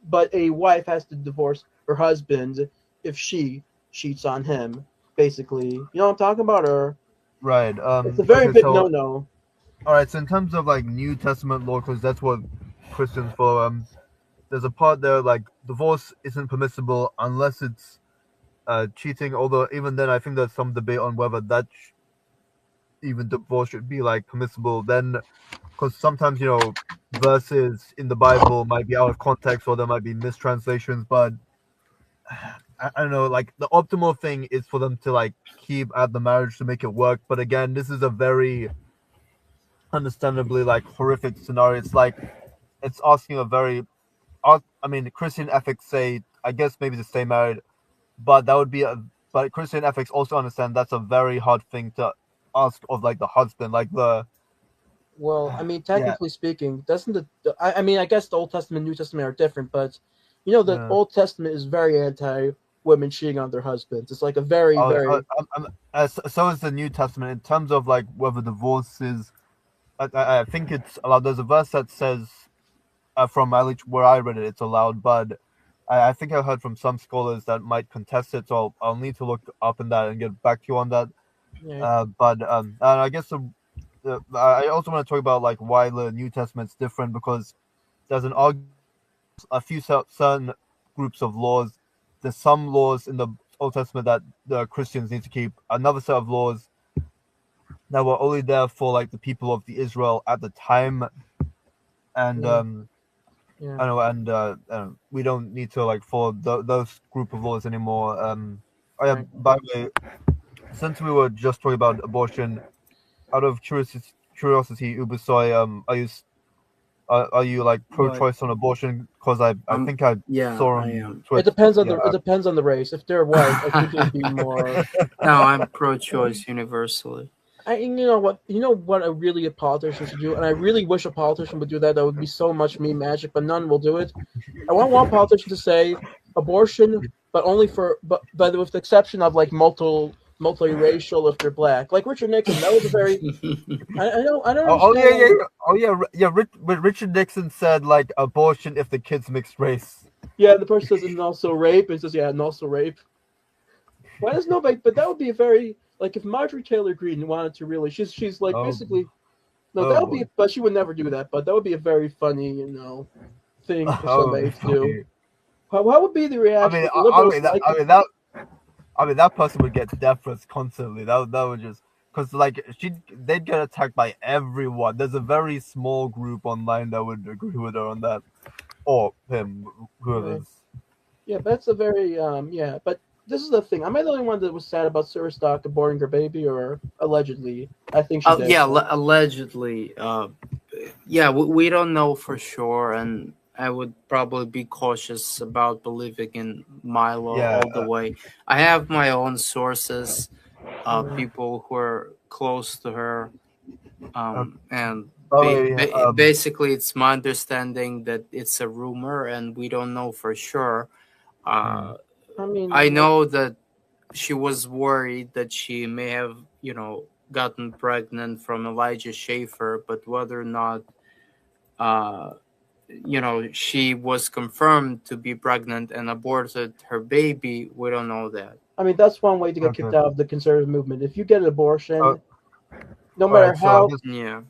But a wife has to divorce her husband if she cheats on him. Basically, you know what I'm talking about, or Right. it's a very big so, no-no. All right. So in terms of like New Testament law, because that's what Christians follow. There's a part there like divorce isn't permissible unless it's cheating. Although even then, I think there's some debate on whether that even divorce should be like permissible. Then, because sometimes verses in the Bible might be out of context or there might be mistranslations. But I don't know. Like the optimal thing is for them to like keep at the marriage to make it work. But again, this is a very understandably like horrific scenario. It's like it's asking a very I mean, Christian ethics say, I guess maybe to stay married, but that would be but Christian ethics also understand that's a very hard thing to ask of like the husband, like the. Well, I mean, technically speaking, doesn't I mean, I guess the Old Testament and New Testament are different, but the Old Testament is very anti women cheating on their husbands. It's like a very, very. So is the New Testament in terms of like whether divorce is. I think it's allowed. There's a verse that says, from at least where I read it, it's allowed, but I think I heard from some scholars that might contest it, so I'll need to look up in that and get back to you on that. Yeah. But I guess I also want to talk about like why the New Testament's different, because there's a few certain groups of laws. There's some laws in the Old Testament that the Christians need to keep. Another set of laws that were only there for like the people of the Israel at the time, and Yeah. I know, and we don't need to like follow those group of laws anymore. Right. By the way, since we were just talking about abortion, out of curiosity, UberSoy, are you like pro-choice on abortion? Because I think I saw I on am. Twitch. It depends on it depends on the race. If they're white, I think it'd be more. No, I'm pro-choice universally. You know what a politician should do, and I really wish a politician would do that. That would be so much meme magic, but none will do it. I want one politician to say abortion, but only for but with the exception of like multiracial if they're black, like Richard Nixon. That was a very I don't Yeah, understand. yeah. Richard Nixon said like abortion if the kid's mixed race. Yeah, the person says and also rape, and says yeah, and also rape. Why does nobody? But that would be a very like if Marjorie Taylor Greene wanted to really, she's like Oh, basically no, that oh would be, boy. but she would never do that. But that would be a very funny, thing for Oh, somebody to do. okay. How would be the reaction if the liberals like it? I mean that person would get death threats constantly. That would just because like they'd get attacked by everyone. There's a very small group online that would agree with her on that, or him, Right. whoever's. Yeah, but that's a very yeah. But this is the thing. Am I the only one that was sad about Sarah Stock aborting her baby, or allegedly? I think she did. Yeah, So. allegedly. Yeah, we don't know for sure, and I would probably be cautious about believing in Milo Yeah, all the way. I have my own sources, Mm. people who are close to her, and probably. basically, it's my understanding that it's a rumor, and we don't know for sure. Uh, I mean, I know that she was worried that she may have, gotten pregnant from Elijah Schaefer, but whether or not, uh, she was confirmed to be pregnant and aborted her baby, we don't know that. I mean that's one way to get kicked Okay. out of the conservative movement. If you get an abortion, no All matter right. So I how guess. Yeah.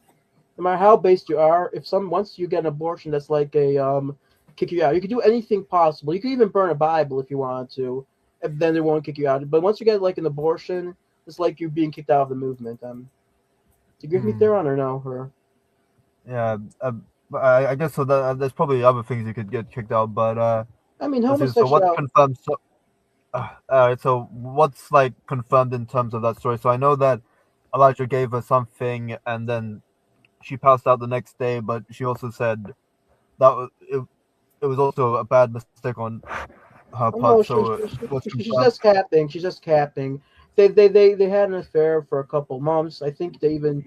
no matter how based you are, if some once you get an abortion, that's like a kick you out. You can do anything possible. You could even burn a Bible if you wanted to, and then they won't kick you out. But once you get like an abortion, it's like you're being kicked out of the movement. Do you agree with me, Theron, or no? Or Yeah. But I guess so. There's probably other things you could get kicked out, but I mean, let's see. So what's homosexuality. confirmed? So, so what's like confirmed in terms of that story? So I know that Elijah gave her something, and then she passed out the next day. But she also said that it was also a bad mistake on her Oh part. no, So what's she's confirmed? just capping. She's just capping. They had an affair for a couple months. I think they even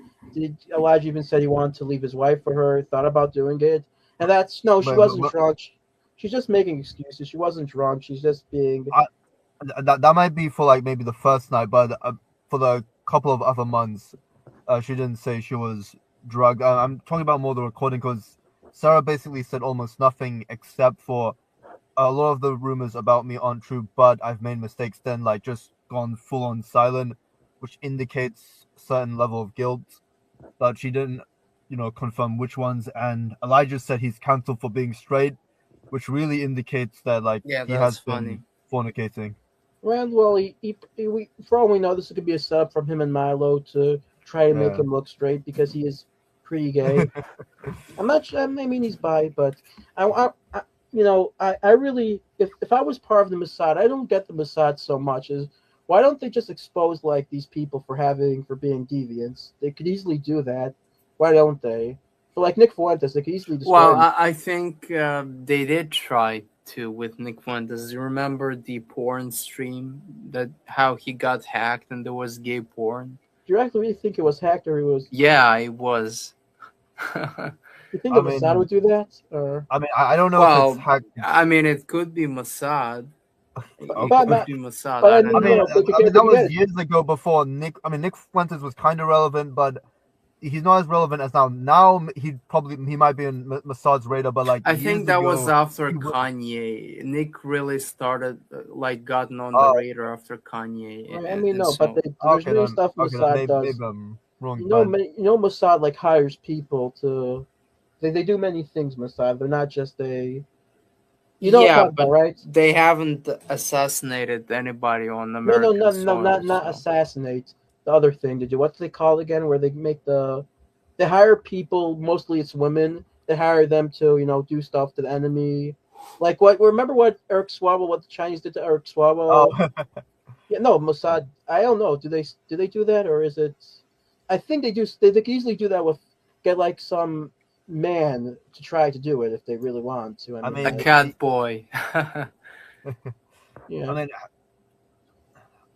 Elijah even said he wanted to leave his wife for her. Thought about doing it, and that's no. She wasn't But drunk. She's just making excuses. She wasn't drunk. She's just being. that might be for like maybe the first night, but for the couple of other months, she didn't say she was drugged. I'm talking about more the recording because Sarah basically said almost nothing except for a lot of the rumors about me aren't true, but I've made mistakes. Then like just gone full on silent, which indicates certain level of guilt. But she didn't, confirm which ones. And Elijah said he's cancelled for being straight, which really indicates that like Yeah, he that's has funny. been fornicating. Well, for all we know, this could be a setup from him and Milo to try to make Yeah. him look straight because he is pretty gay. I'm not sure. I mean, he's bi, but I really, if I was part of the Mossad, I don't get the Mossad so much. Is why don't they just expose like these people for being deviants? They could easily do that. Why don't they? For like Nick Fuentes, they could easily destroy Well, him. I think they did try to with Nick Fuentes. You remember the porn stream that how he got hacked and there was gay porn? Do you actually really think it was hacked or it was? Yeah, it was. You think I the Mossad mean, would do that? Or I don't know if it's Well, hacked. I mean, it could be Mossad. It but could not, be Mossad. but I I don't mean, I mean, know. they could get that it. was years ago before Nick. I mean, Nick Fuentes was kind of relevant, but he's not as relevant as now. Now he might be in Mossad's radar, but like I years think that was ago, after he was. Kanye. Nick really started like gotten on the Oh, radar after Kanye, Right, I mean, and no, but so there's okay many then. stuff Okay, then Mossad does. maybe I'm wrong, You know, but Mossad like hires people to. They do many things, Mossad. They're not just a. You know what I'm yeah, talking about, but right? they haven't assassinated anybody on No, American not soil. not So assassinate. The other thing to do. What's they call again? Where they make they hire people. Mostly it's women. They hire them to do stuff to the enemy. Like what? Remember what Eric Swalwell? What the Chinese did to Eric oh, Swalwell? Yeah, no, Mossad. I don't know. Do they do that or is it? I think they do. They can easily do that with get like some man to try to do it if they really want to. I I mean, a mean, like cat boy. I yeah. mean,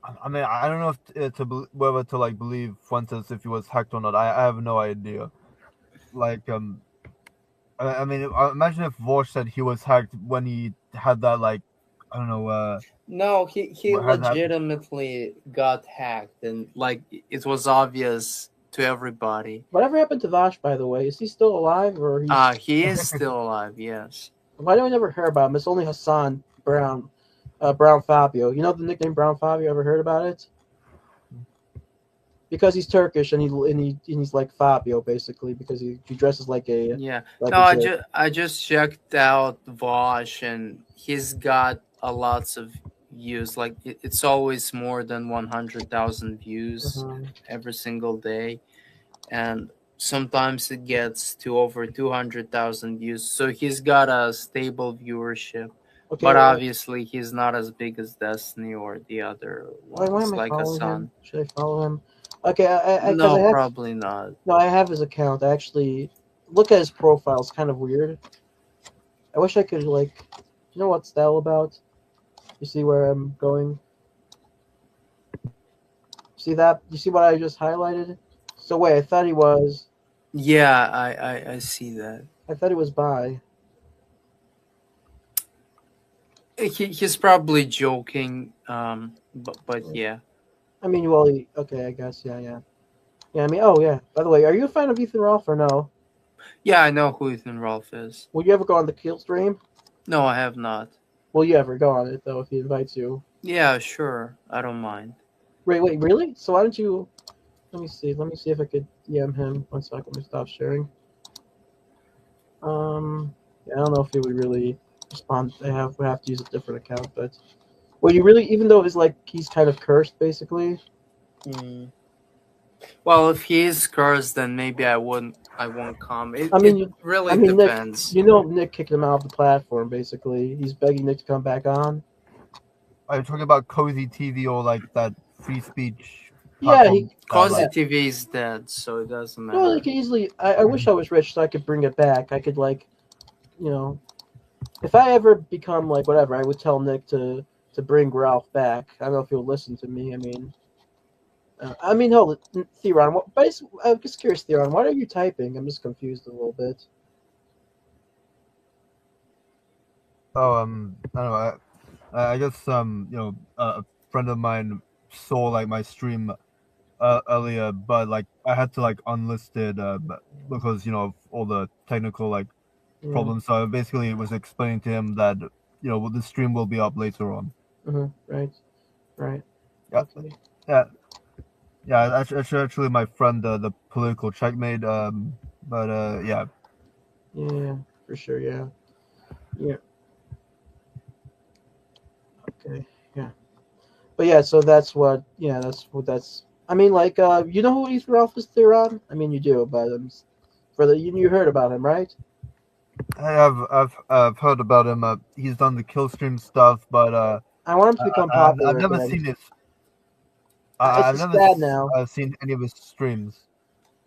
I mean, I don't know if whether to like believe Fuentes if he was hacked or not. I have no idea. Like I mean, imagine if Vosh said he was hacked when he had that like I don't know No, he had that. legitimately got hacked, and like it was obvious to everybody. Whatever happened to Vash, by the way? Is he still alive, or he's? He is still alive. Yes. Why do I never hear about him? It's only Hassan Brown, Brown Fabio. You know the nickname Brown Fabio? Ever heard about it? Because he's Turkish and he's like Fabio basically because he dresses like a Yeah. like No, a Jew. I just checked out Vosh, and he's got a lots of views. Like it's always more than 100,000 views Uh-huh. every single day, and sometimes it gets to over 200,000 views. So he's got a stable viewership. Okay, But obviously, he's not as big as Destiny or the other why ones am I like following Hassan. him? Should I follow him? Okay, I because No, I have probably not. no, I have his account. I actually look at his profile. It's kind of weird. I wish I could like, you know what's that all about? You see where I'm going? See that? You see what I just highlighted? So wait, I thought he was. Yeah, I see that. I thought he was bi. He's probably joking. But yeah. I mean, well, okay, I guess, yeah. I mean, oh yeah. By the way, are you a fan of Ethan Ralph or no? Yeah, I know who Ethan Rolf is. Will you ever go on the Kill stream? No, I have not. Will you ever go on it though if he invites you? Yeah, sure. I don't mind. Wait, really? So why don't you? Let me see. Let me see if I could DM him. One second. Let me stop sharing. Yeah, I don't know if he would really respond. We have to use a different account, but well, you really, even though it's like he's kind of cursed, basically. Well, if he is cursed, then maybe I won't come. It I mean, it really Nick, depends. Nick kicked him off the platform. Basically, he's begging Nick to come back on. Are you talking about Cozy TV or like that free speech Yeah, platform? Cozy yeah. TV is dead, so it doesn't matter. No, they could easily. I wish I was rich so I could bring it back. I could like, you know, if I ever become like whatever, I would tell Nick to bring Ralph back. I don't know if he'll listen to me. Hold it, Theron. I'm just curious, Theron. What are you typing? I'm just confused a little bit. Oh, I don't know. I guess a friend of mine saw like my stream earlier, but like I had to like unlist it because of all the technical like problems. So basically, it was explaining to him that the stream will be up later on. Right. Yeah. Okay. Yeah. Actually, my friend, the political checkmate. But yeah. Yeah, for sure. Yeah. Okay. Yeah. But yeah, so that's what. Yeah, that's what. That's. I mean, like, you know who Ethan Ralph is, Theron? I mean, you do, but you heard about him, right? I've heard about him. He's done the kill stream stuff, but I want him to become popular I've never again. seen his. It's I've never sad now. seen any of his streams.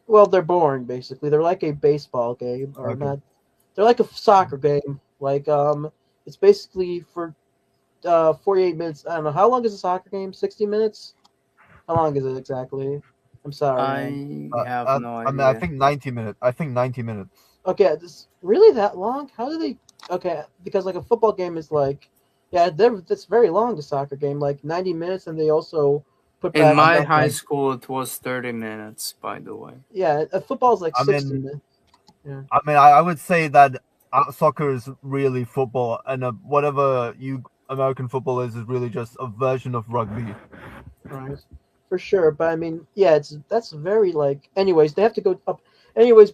Well, they're boring. Basically, they're like a baseball game, or Okay. not. They're like a soccer game. Like, it's basically for 48 minutes. I don't know how long is a soccer game. 60 minutes. How long is it exactly? I'm sorry, man. I have no I mean, idea. I think 90 minutes. Okay, this really that long? How do they? Okay, because like a football game is like, yeah, that's very long. The soccer game, like 90 minutes, and they also put In back my stuff high like, school, it was 30 minutes, by the way. yeah, a football is like I 60 mean, minutes. Yeah. I mean, I would say that soccer is really football, and whatever American football is really just a version of rugby. Right. For sure, but I mean, yeah, that's very like. Anyways, they have to go up. Anyways,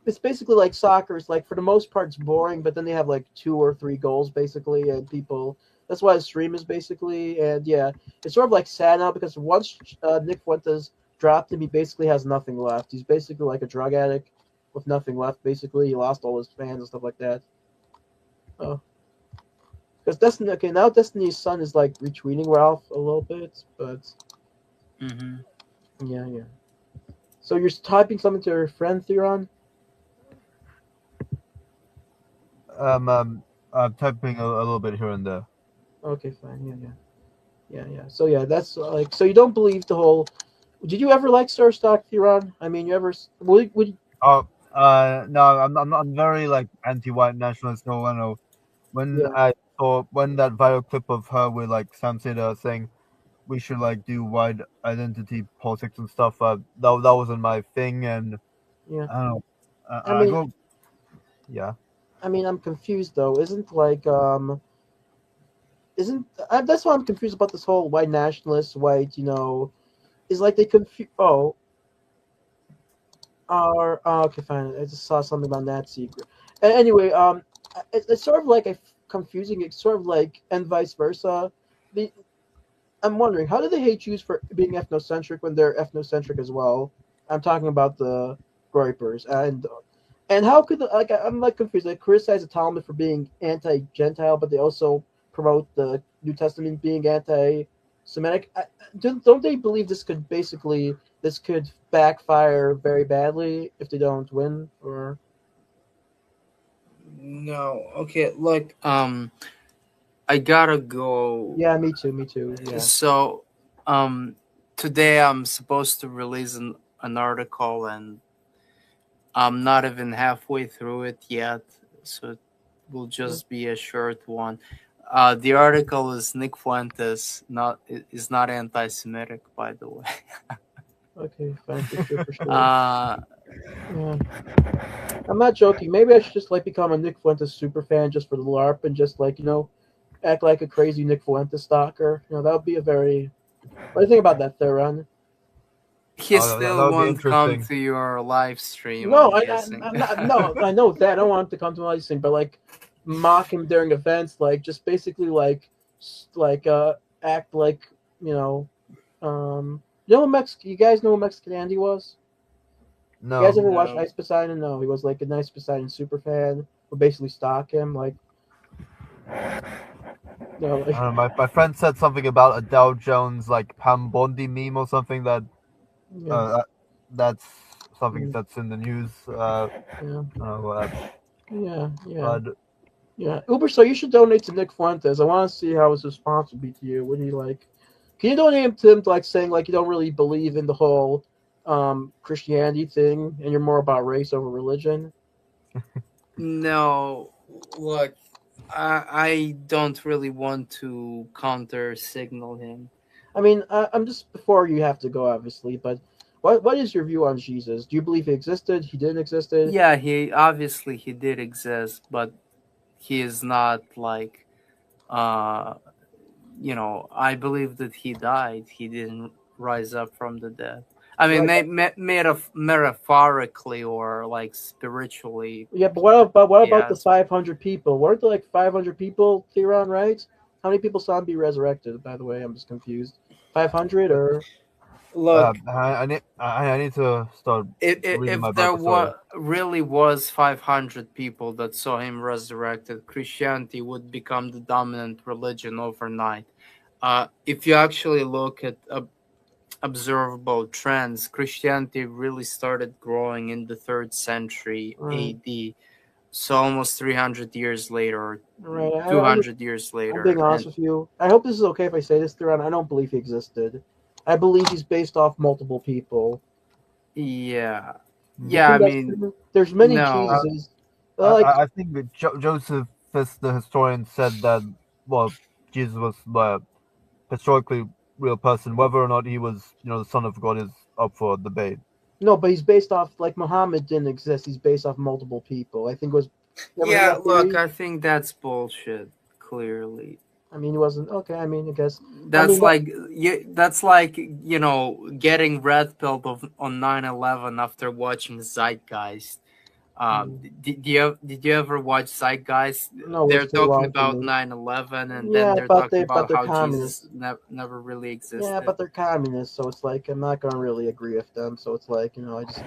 it's basically like soccer. It's like for the most part, it's boring, but then they have like 2 or 3 goals basically, and people. That's why the stream is basically, and yeah, it's sort of like sad now because once Nick Fuentes dropped him, he basically has nothing left. He's basically like a drug addict with nothing left. Basically, he lost all his fans and stuff like that. Oh, because Destiny. Okay, now Destiny's son is like retweeting Ralph a little bit, but. Yeah. So you're typing something to your friend Theron? I'm typing a little bit here and there. Okay, fine. Yeah. yeah. So yeah, that's like so you don't believe the whole. Did you ever like Star Stock Theron? I mean, you ever would Oh, no, I'm very like anti-white nationalist. So I know when yeah I saw when that viral clip of her with like Sam Seder saying we should like do white identity politics and stuff. That wasn't my thing, and yeah. I don't know. I I mean, go, yeah. I'm confused though. Isn't like isn't that's why I'm confused about this whole white nationalist white is like they confuse okay, fine. I just saw something about Nazi. Anyway, it's sort of like confusing. It's sort of like and vice versa. The I'm wondering how do they hate Jews for being ethnocentric when they're ethnocentric as well? I'm talking about the Groypers and how could like I'm like confused. They criticize the Talmud for being anti-Gentile, but they also promote the New Testament being anti-Semitic. Don't they believe this could backfire very badly if they don't win? Or No, okay, look, I gotta go. yeah, me too. Yeah, So, today I'm supposed to release an article, and I'm not even halfway through it yet, so it will yeah. just be a short one. The article is Nick Fuentes is not anti-Semitic, by the way. Okay, fine, for sure, for sure. Uh, Yeah, I'm not joking. Maybe I should just like become a Nick Fuentes super fan just for the LARP and just like act like a crazy Nick Fuentes stalker. That would be a very. What do you think about that, Theron? he That still would be won't come interesting. to your live stream, No, I'm guessing. I'm not. No, I know that. I don't want him to come to my thing, but like mock him during events, like just basically like act like you know You guys know who Mexican Andy was? You guys No, ever watched No. Ice Poseidon? No, he was like a nice Poseidon super fan who basically stalk him. Like I like don't know. My friend said something about a Dow Jones like Pam Bondi meme or something yeah, uh, that that's something mm, that's in the news. yeah, I don't know, yeah. but Yeah, Uber. So you should donate to Nick Fuentes. I want to see how his response would be to you. Would he like? Can you donate to him to like saying like you don't really believe in the whole Christianity thing and you're more about race over religion? No, look, I don't really want to counter signal him. I mean, I'm just before you have to go, obviously. But what is your view on Jesus? Do you believe he existed? He didn't existed? Yeah, he did exist, but he is not like uh I believe that he died. He didn't rise up from the dead. I mean, Right. metaphorically or like spiritually. Yeah, but what about the Yes. 500 people? Weren't there like 500 people, Theron? Right? How many people saw him be resurrected? By the way, I'm just confused. 500 or Look, I need to start reading my if book. there Sorry. really was 500 people that saw him resurrected, Christianity would become the dominant religion overnight. If you actually look at observable trends, Christianity really started growing in the 3rd century right? AD, so almost 300 years later, or Right. 200 years I'm being later. honest And with you. I hope this is okay if I say this, Theron. I don't believe he existed. I believe he's based off multiple people. yeah, Do you yeah, I think that's mean, true? There's many Uh, no, Jesuses. Like I think that Joseph, the historian, said that well, Jesus was historically real person. Whether or not he was, the son of God is up for debate. no, but he's based off like Muhammad didn't exist. He's based off multiple people. I think it was. You ever heard yeah, that look, theory? I think that's bullshit, clearly. I mean, he wasn't okay. I mean, I guess. I mean, That's like that's like getting red pilled on 9/11 after watching Zeitgeist. mm, Did you ever watch Zeitgeist? no, it was They're too talking long for about me. 9/11, and then Yeah, they're talking but about they're how Jesus communists. never really Yeah, existed. but they're communists, so it's like I'm not gonna really agree with them. So it's like I just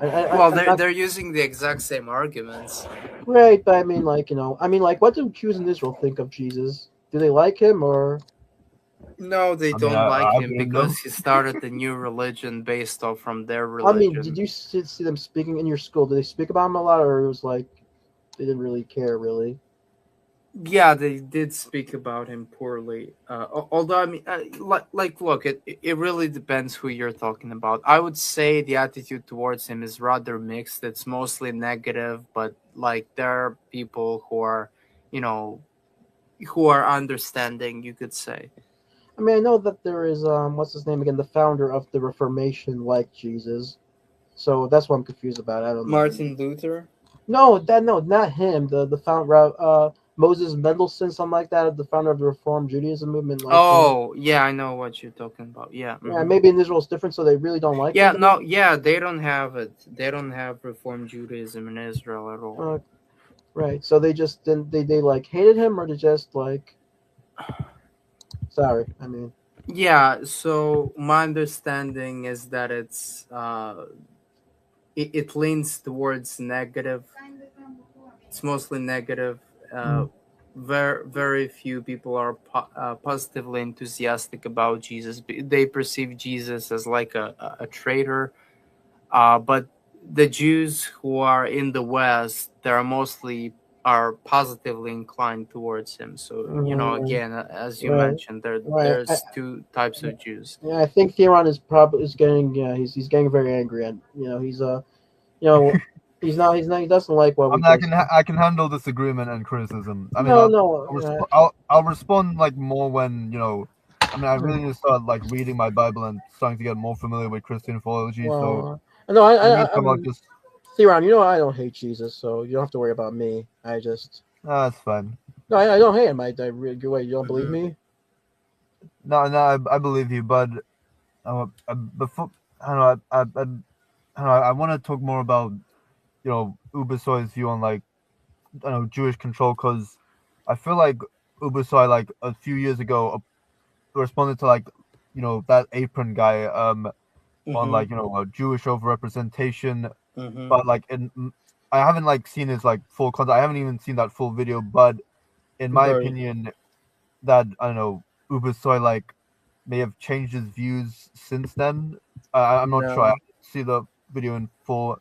Well, I'm not they're using the exact same arguments. right, but I mean like what do Jews in Israel think of Jesus? Do they like him or? No, they I mean, don't like I him wouldn't know. because he started a new religion based off from their I mean, did religion. you see them speaking in your school? Did they speak about him a lot, or it was like they didn't really care really? Yeah, they did speak about him poorly. Although I mean, look, it really depends who you're talking about. I would say the attitude towards him is rather mixed. It's mostly negative, but like there are people who are, you know, who are understanding. You could say I mean, I know that there is what's his name again, the founder of the Reformation, like Jesus. So that's what I'm confused about. I don't know. Martin Luther. No, not him. The founder, Moses Mendelssohn, something like that, the founder of the Reform Judaism movement, like him. Oh, yeah, I know what you're talking about. Yeah. Yeah, maybe in Israel it's different, so they really don't like him. Yeah, no, yeah, they don't have it. They don't have Reform Judaism in Israel at all. Right. So they just didn't. They like hated him, or they just like. Sorry, I mean. Yeah, so my understanding is that it leans towards negative. It's mostly negative. Mm. Very few people are positively enthusiastic about Jesus. They perceive Jesus as like a traitor. But the Jews who are in the West, they're mostly are positively inclined towards him. So Right. again, as you Right. mentioned, Right. there's two types of Jews. Yeah, I think Theron is getting. Yeah, he's getting very angry, and he's you know, he doesn't like what I we mean, basically. I can handle disagreement and criticism. I mean, No, no. I'll respond like more when I mean, I really need to start like reading my Bible and starting to get more familiar with Christian theology. So Well, no, in the meantime, I'll I'm just Theron. I don't hate Jesus, so you don't have to worry about me. I just that's fine. no, I don't hate him. I really wait. You don't believe me? No, I believe you, but before I don't know, I want to talk more about UberSoy's view on like I don't know Jewish control because I feel like UberSoy like a few years ago responded to like that apron guy on Mm-hmm. like Jewish overrepresentation, Mm-hmm. but like I haven't like seen his like full content. I haven't even seen that full video, but in my Right. opinion, that I don't know UberSoy like may have changed his views since then. I'm not sure. I No. didn't see the video in full.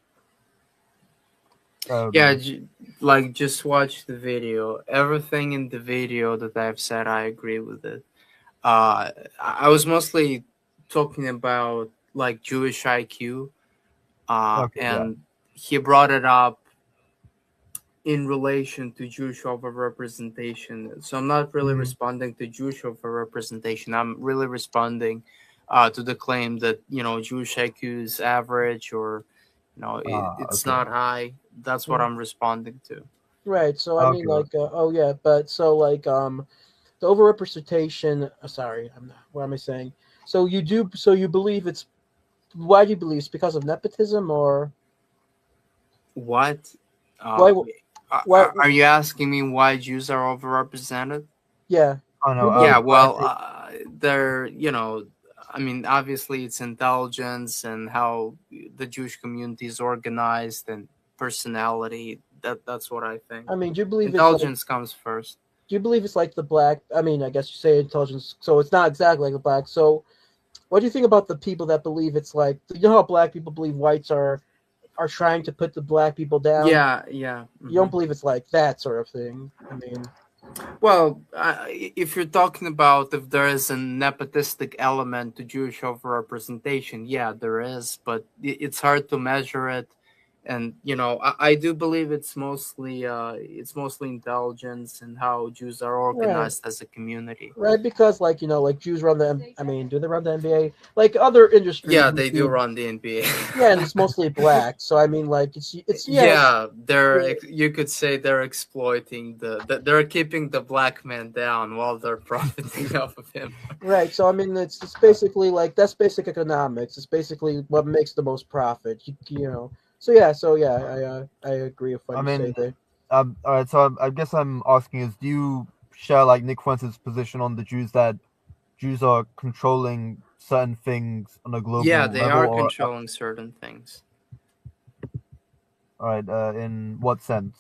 Yeah, Um, like just watch the video. Everything in the video that I've said, I agree with it. I was mostly talking about like Jewish IQ, okay, yeah. and he brought it up in relation to Jewish overrepresentation. So I'm not really Mhm. responding to Jewish overrepresentation. I'm really responding to the claim that Jewish IQ is average or it's Okay. not high. That's what Mm, I'm responding to. right. So I mean, Okay. like, oh yeah, but so like, the overrepresentation. Sorry, I'm not. What am I saying? So you do. So you believe it's. Why do you believe it's because of nepotism or What? why? Uh, Why? are you asking me why Jews are overrepresented? Yeah. Oh Do no. you believe? Yeah, I well, they're, I mean, obviously it's intelligence and how the Jewish community is organized and personality. That's what I think. I mean, do you believe it's like? Intelligence comes first. Do you believe it's like the black? I mean, I guess you say intelligence, so it's not exactly like the black. So, what do you think about the people that believe it's like? You know how black people believe whites are trying to put the black people down? Yeah, yeah. You don't Hmm. believe it's like that sort of thing. I mean, Well, if you're talking about if there is a nepotistic element to Jewish overrepresentation, yeah, there is, but it's hard to measure it. And I do believe it's mostly intelligence and how Jews are right. organized as a community. Right, because like like Jews run the. I mean, do they run the NBA? Like other industries, Yeah, you they do see, run the NBA. yeah, and it's mostly black. So I mean, like it's yeah, Yeah, yeah, you could say they're exploiting they're keeping the black man down while they're profiting off of him. right. So I mean, it's basically like that's basic economics. It's basically what makes the most profit. You know. So yeah, I agree with what I you say mean, there. all right. So I guess I'm asking is, do you share like Nick Fuentes' position on the Jews that Jews are controlling certain things on a Yeah, global they level, are or controlling certain things. all right, in what sense?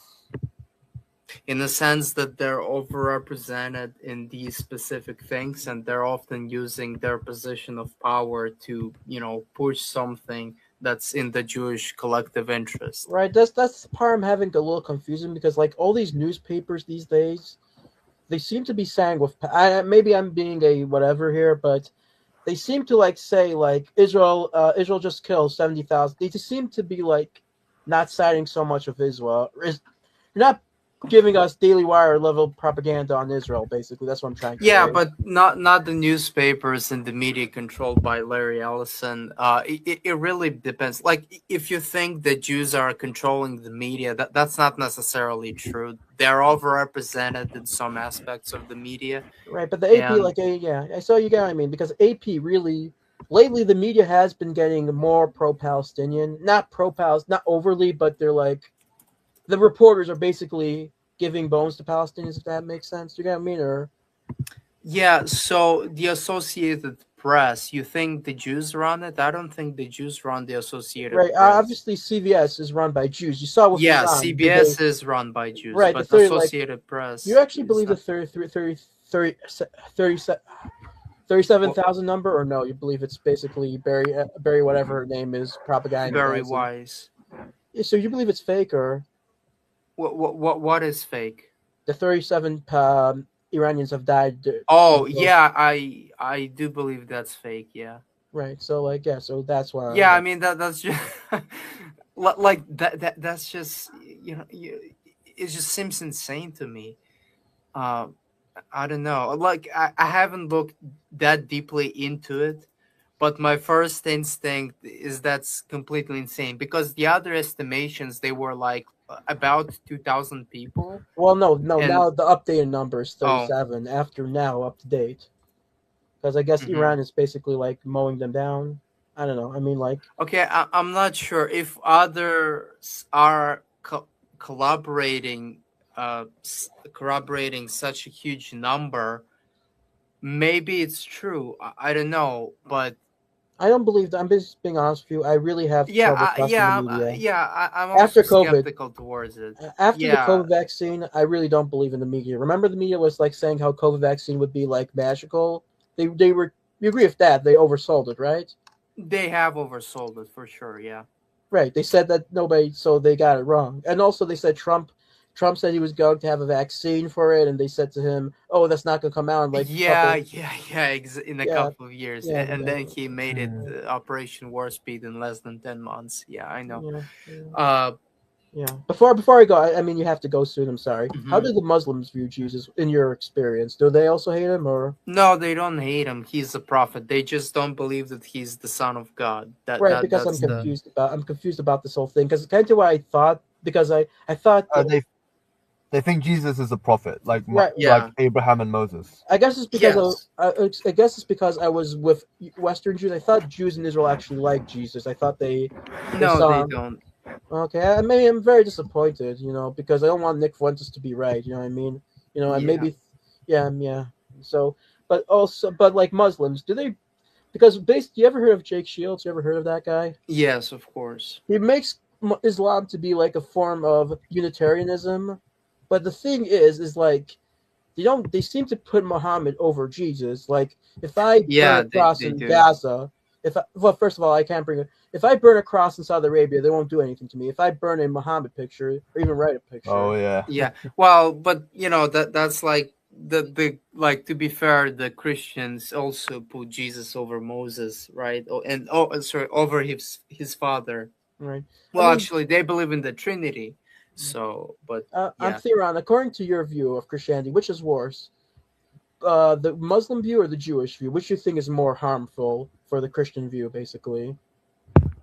In the sense that they're overrepresented in these specific things and they're often using their position of power to push something that's in the Jewish collective interest. Right. That's the part I'm having a little confusing because like all these newspapers these days, they seem to be saying with maybe I'm being a whatever here, but they seem to like say like Israel just killed 70,000. They just seem to be like not citing so much of Israel. You're not giving us Daily Wire level propaganda on Israel. Basically, that's what I'm trying to Yeah, say. but not the newspapers and the media controlled by Larry Ellison. It really depends. Like if you think the Jews are controlling the media, that's not necessarily true. They're overrepresented in some aspects of the media, Right, but the AP, and like, yeah, I saw you get what I mean, because AP really, lately, the media has been getting more pro-Palestinian, not pro-Palestinian, not overly, but they're like, the reporters are basically giving bones to Palestinians, if that makes sense. You get what I mean? Or, yeah. So the Associated Press, you think the Jews run it? I don't think the Jews run the Associated right, Press. obviously CVS is run by Jews. You saw with Yeah, Iran, they CBS is run by Jews, right, the but 30, like, Associated you Press actually is believe the not. Well, 37,000 number, or no, you believe it's basically Barry whatever her name is, very propagandizing. wise. So you believe it's fake, or What is fake? the 37 Iranians have died. Oh yeah, I do believe that's fake. Yeah, Right. So like yeah. So that's why yeah. I like mean that's just like that's just it just seems insane to me. Uh, I don't know. Like I haven't looked that deeply into it, but my first instinct is that's completely insane because the other estimations they were like about 2,000 people, no and now the updated number is oh. 37 after now up to date because I guess Mhm. Iran is basically like mowing them down. I don't know. I mean like Okay, I'm not sure if others are collaborating, corroborating such a huge number. Maybe it's true. I don't know, but I don't believe that. I'm just being honest with you. I really have yeah, trouble trusting the media I'm after also COVID. skeptical towards it. After the Yeah, COVID vaccine, I really don't believe in the media. Remember, the media was like saying how COVID vaccine would be like magical. They were. You agree with that? They oversold it, right? they have oversold it for sure. Yeah, Right. They said that nobody, so they got it wrong. And also, they said Trump said he was going to have a vaccine for it, and they said to him, "Oh, that's not going to come out in like a yeah, couple." yeah, yeah. In a Yeah, couple of years, yeah, and then he made it Mm. Operation Warp Speed in less than 10 months. Yeah, I know. yeah, yeah. Uh, Yeah. Before I go, I mean, you have to go soon. I'm sorry. How mhm. do the Muslims view Jesus in your experience? Do they also hate him, or No, they don't hate him. He's a prophet. They just don't believe that he's the son of God. right? Because That's the. Mm. I'm confused about this whole thing because kind of what I thought because I thought that, They think Jesus is a prophet, right. Yeah. Abraham and Moses. I guess it's because of Yes. I guess it's because I was with Western Jews. I thought Jews in Israel actually liked Jesus. I thought they No, saw they him. don't. Okay, maybe I'm very disappointed, because I don't want Nick Fuentes to be right. You know what I mean? And Yeah. maybe, yeah, yeah. So, but like Muslims, do they? Because you ever heard of Jake Shields? You ever heard of that guy? Yes, of course. He makes Islam to be like a form of Unitarianism, but the thing is like they seem to put Muhammad over Jesus. Like if I burn Yeah, a cross they in do. Gaza, well, first of all, I can't bring it. If I burn a cross in Saudi Arabia, they won't do anything to me. If I burn a Muhammad picture or even write a Oh picture, yeah. Yeah. Well, but that's like the like to be fair, the Christians also put Jesus over Moses, right? Oh, and sorry, over his father. right? I Well, mean, actually, they believe in the Trinity. So, but I'm yeah. Theron. According to your view of Christianity, which is worse, the Muslim view or the Jewish view? Which you think is more harmful for the Christian view, basically?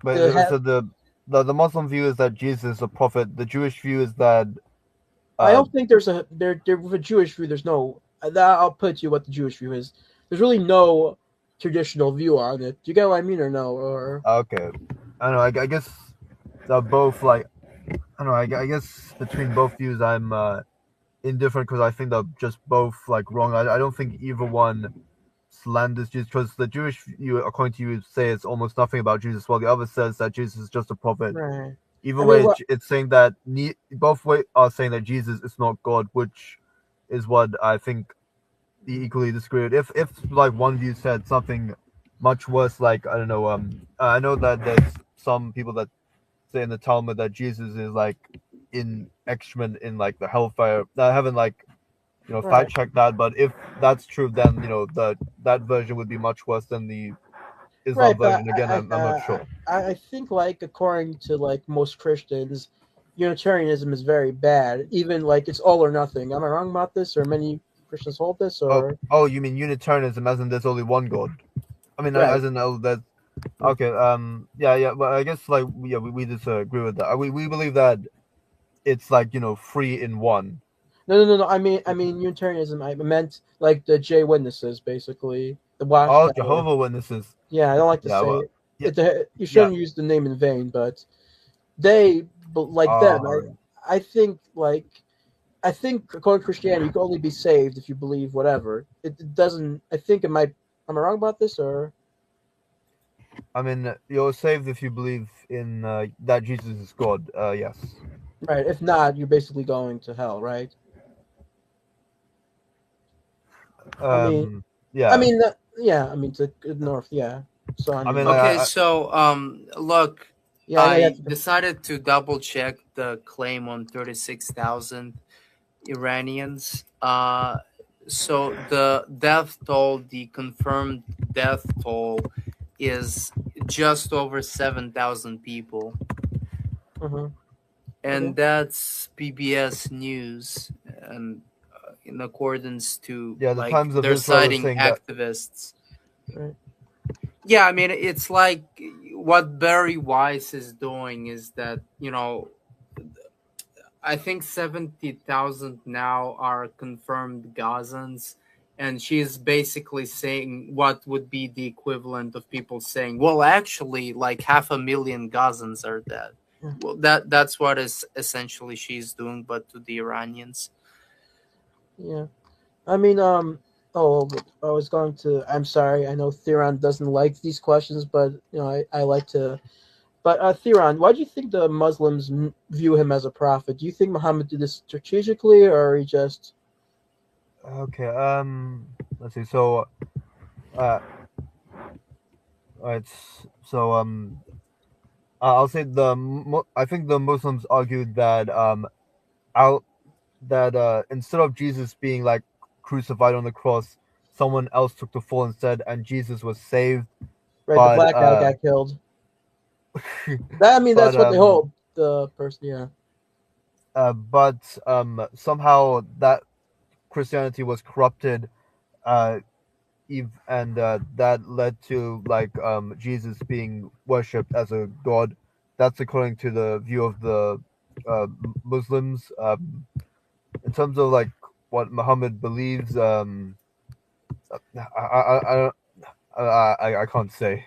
But The so the Muslim view is that Jesus is a prophet. The Jewish view is that I uh don't think there with a Jewish view. There's no that I'll put you what the Jewish view is. There's really no traditional view on it. Do you get what I mean or no? Or okay. I don't know. I guess they're both I don't know. I guess between both views, I'm indifferent because I think they're just both wrong. I don't think either one slanders Jesus because the Jewish view, according to you, say it's almost nothing about Jesus, while the other says that Jesus is just a prophet. right? Either I mean, way, what? it's saying that both way are saying that Jesus is not God, which is what I think equally disagree with. If one view said something much worse, I don't know, I know that there's some people that say in the Talmud that Jesus is in excrement in the hellfire, heaven, fact Right. check that. But if that's true, then that version would be much worse than the Islam Right, but version. Again, I'm not sure. I think like according to like most Christians, Unitarianism is very bad. Even like it's all or nothing. Am I wrong about this? Or many Christians hold this? Or Oh, you mean Unitarianism, as in there's only one God? I mean, right? as in that. Okay. Yeah. But I guess like we disagree with that. We believe that it's like three in one. No. I mean Unitarianism. I meant like the J witnesses, basically the Oh, Watchtower. Jehovah Witnesses. Yeah, I don't like to Yeah. say Well. it. Yeah. You Yeah. shouldn't use the name in vain, but they, but like them, Uh, I think like I think according to Christianity, you can only be saved if you believe whatever. It doesn't. I think it might. Am I wrong about this or? I mean, you're saved if you believe in that Jesus is God. Yes. Right. If not, you're basically going to hell, right? I mean, Yeah. yeah. I mean, to the north, yeah. So I I mean, mean, Okay, so look, yeah. I know you have I to. decided to double check the claim on 36,000 Iranians. So the death toll, the confirmed death toll, is just over 7,000 people, Mm-hmm. and Okay. that's PBS News, and in accordance to yeah. The like Times of they're Israel is citing saying that. activists. Right. Yeah, I mean, it's like what Barry Weiss is doing is that, I think 70,000 now are confirmed Gazans. And she's basically saying what would be the equivalent of people saying, well, actually, like 500,000 Gazans are dead. Yeah. Well, that's what is essentially she's doing, but to the Iranians. Yeah. I mean, oh, I was going to. I'm sorry. I know Theron doesn't like these questions, but I like to. But Theron, why do you think the Muslims view him as a prophet? Do you think Muhammad did this strategically, or he just? Okay. Let's see. So, uh, alright. So, I'll say I think the Muslims argued that out that instead of Jesus being like crucified on the cross, someone else took the fall instead, and Jesus was saved. Right, the But black guy got killed. That I mean, but that's what they hold. The person, yeah. but somehow that Christianity was corrupted, uh, and that led to like Jesus being worshipped as a god. That's according to the view of the Muslims. In terms of like what Muhammad believes, I can't say.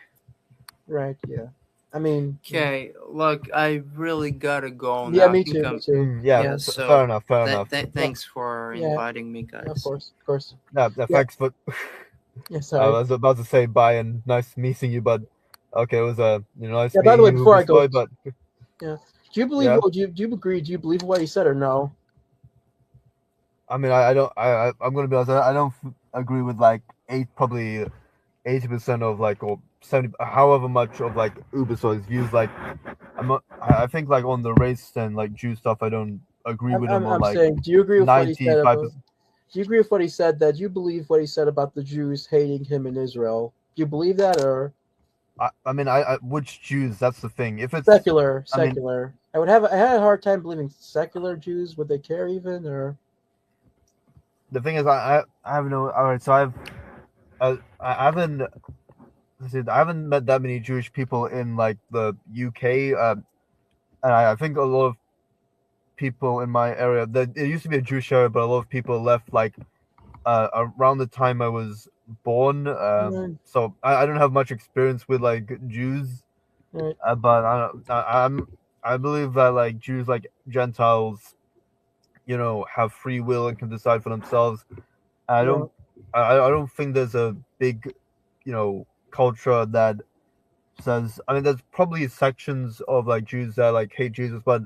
Right, yeah. I mean, Okay, look, I really gotta go yeah, now. I me think too, me I'm. too. Yeah, Yeah, fair so enough. Fair enough. Yeah, thanks for yeah, inviting me, of guys. course, of course. Yeah, Yeah, thanks for. yeah. I Sorry. was about to say bye and nice meeting you, but okay, it was nice Yeah. By the meeting way, you, before I go, UberSoy. But yeah. Do you believe yeah, what? Do you agree? Do you believe what he said or no? I mean, I don't. I'm gonna be honest. I don't agree with like probably 80% of like or 70, however much of like UberSoy's views. Like, I'm not. I think like on the race and like Jew stuff, I don't agree I'm, with him I'm, on I'm like saying, do you agree with what he said 95%. about? Do you agree with what he said? That you believe what he said about the Jews hating him in Israel? Do you believe that or I mean, which Jews? That's the thing. If it's, secular? I mean, Secular. I had a hard time believing secular Jews. Would they care even or? the thing is, I have no. All right, so I haven't. I haven't met that many Jewish people in like the UK, and I think a lot of people in my area. That it used to be a Jewish area, but a lot of people left like around the time I was born. Mm, So I don't have much experience with like Jews, right. but I believe that like Jews, like Gentiles, have free will and can decide for themselves. I Yeah. don't I don't think there's a big culture that says. I mean, there's probably sections of like Jews that like hate Jesus, but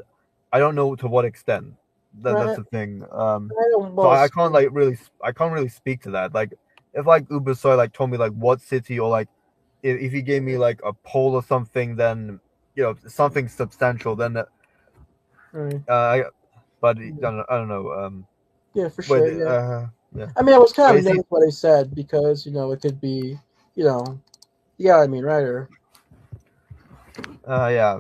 I don't know to what extent. That's Right. the thing. I don't. So Well, I can't really speak to that. Like if like UberSoy like told me like what city, or like if he gave me like a poll or something, then something substantial. Then right. I but Yeah. I don't know. Yeah, for But sure. Yeah. yeah. I mean, I was kind of Basically, nervous what I said because it could be, yeah, I mean, right? Or yeah.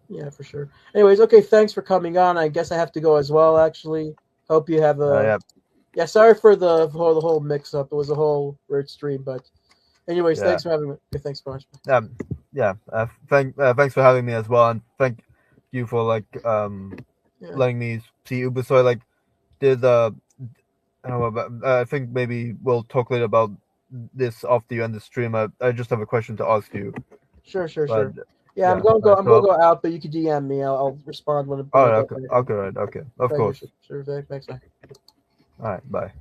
yeah, for sure. Anyways, okay, thanks for coming on. I guess I have to go as well. Actually, hope you have a. Yeah. Yeah, sorry for the whole mix up. It was a whole weird stream, but anyways, Yeah. thanks for having me. Okay, thanks so much. Yeah. Thanks for having me as well, and thank you for Yeah, letting me see UberSoy. Did I don't know, but I think maybe we'll talk later about this after you end the stream. I just have a question to ask you. sure, sure, But sure. Yeah, I'm yeah, gonna all go. right, I'm gonna so go out, but you can DM me. I'll respond when all I right, go. okay, okay, right, okay, of Thank you. course. Sure, thanks. Bye. All right, bye.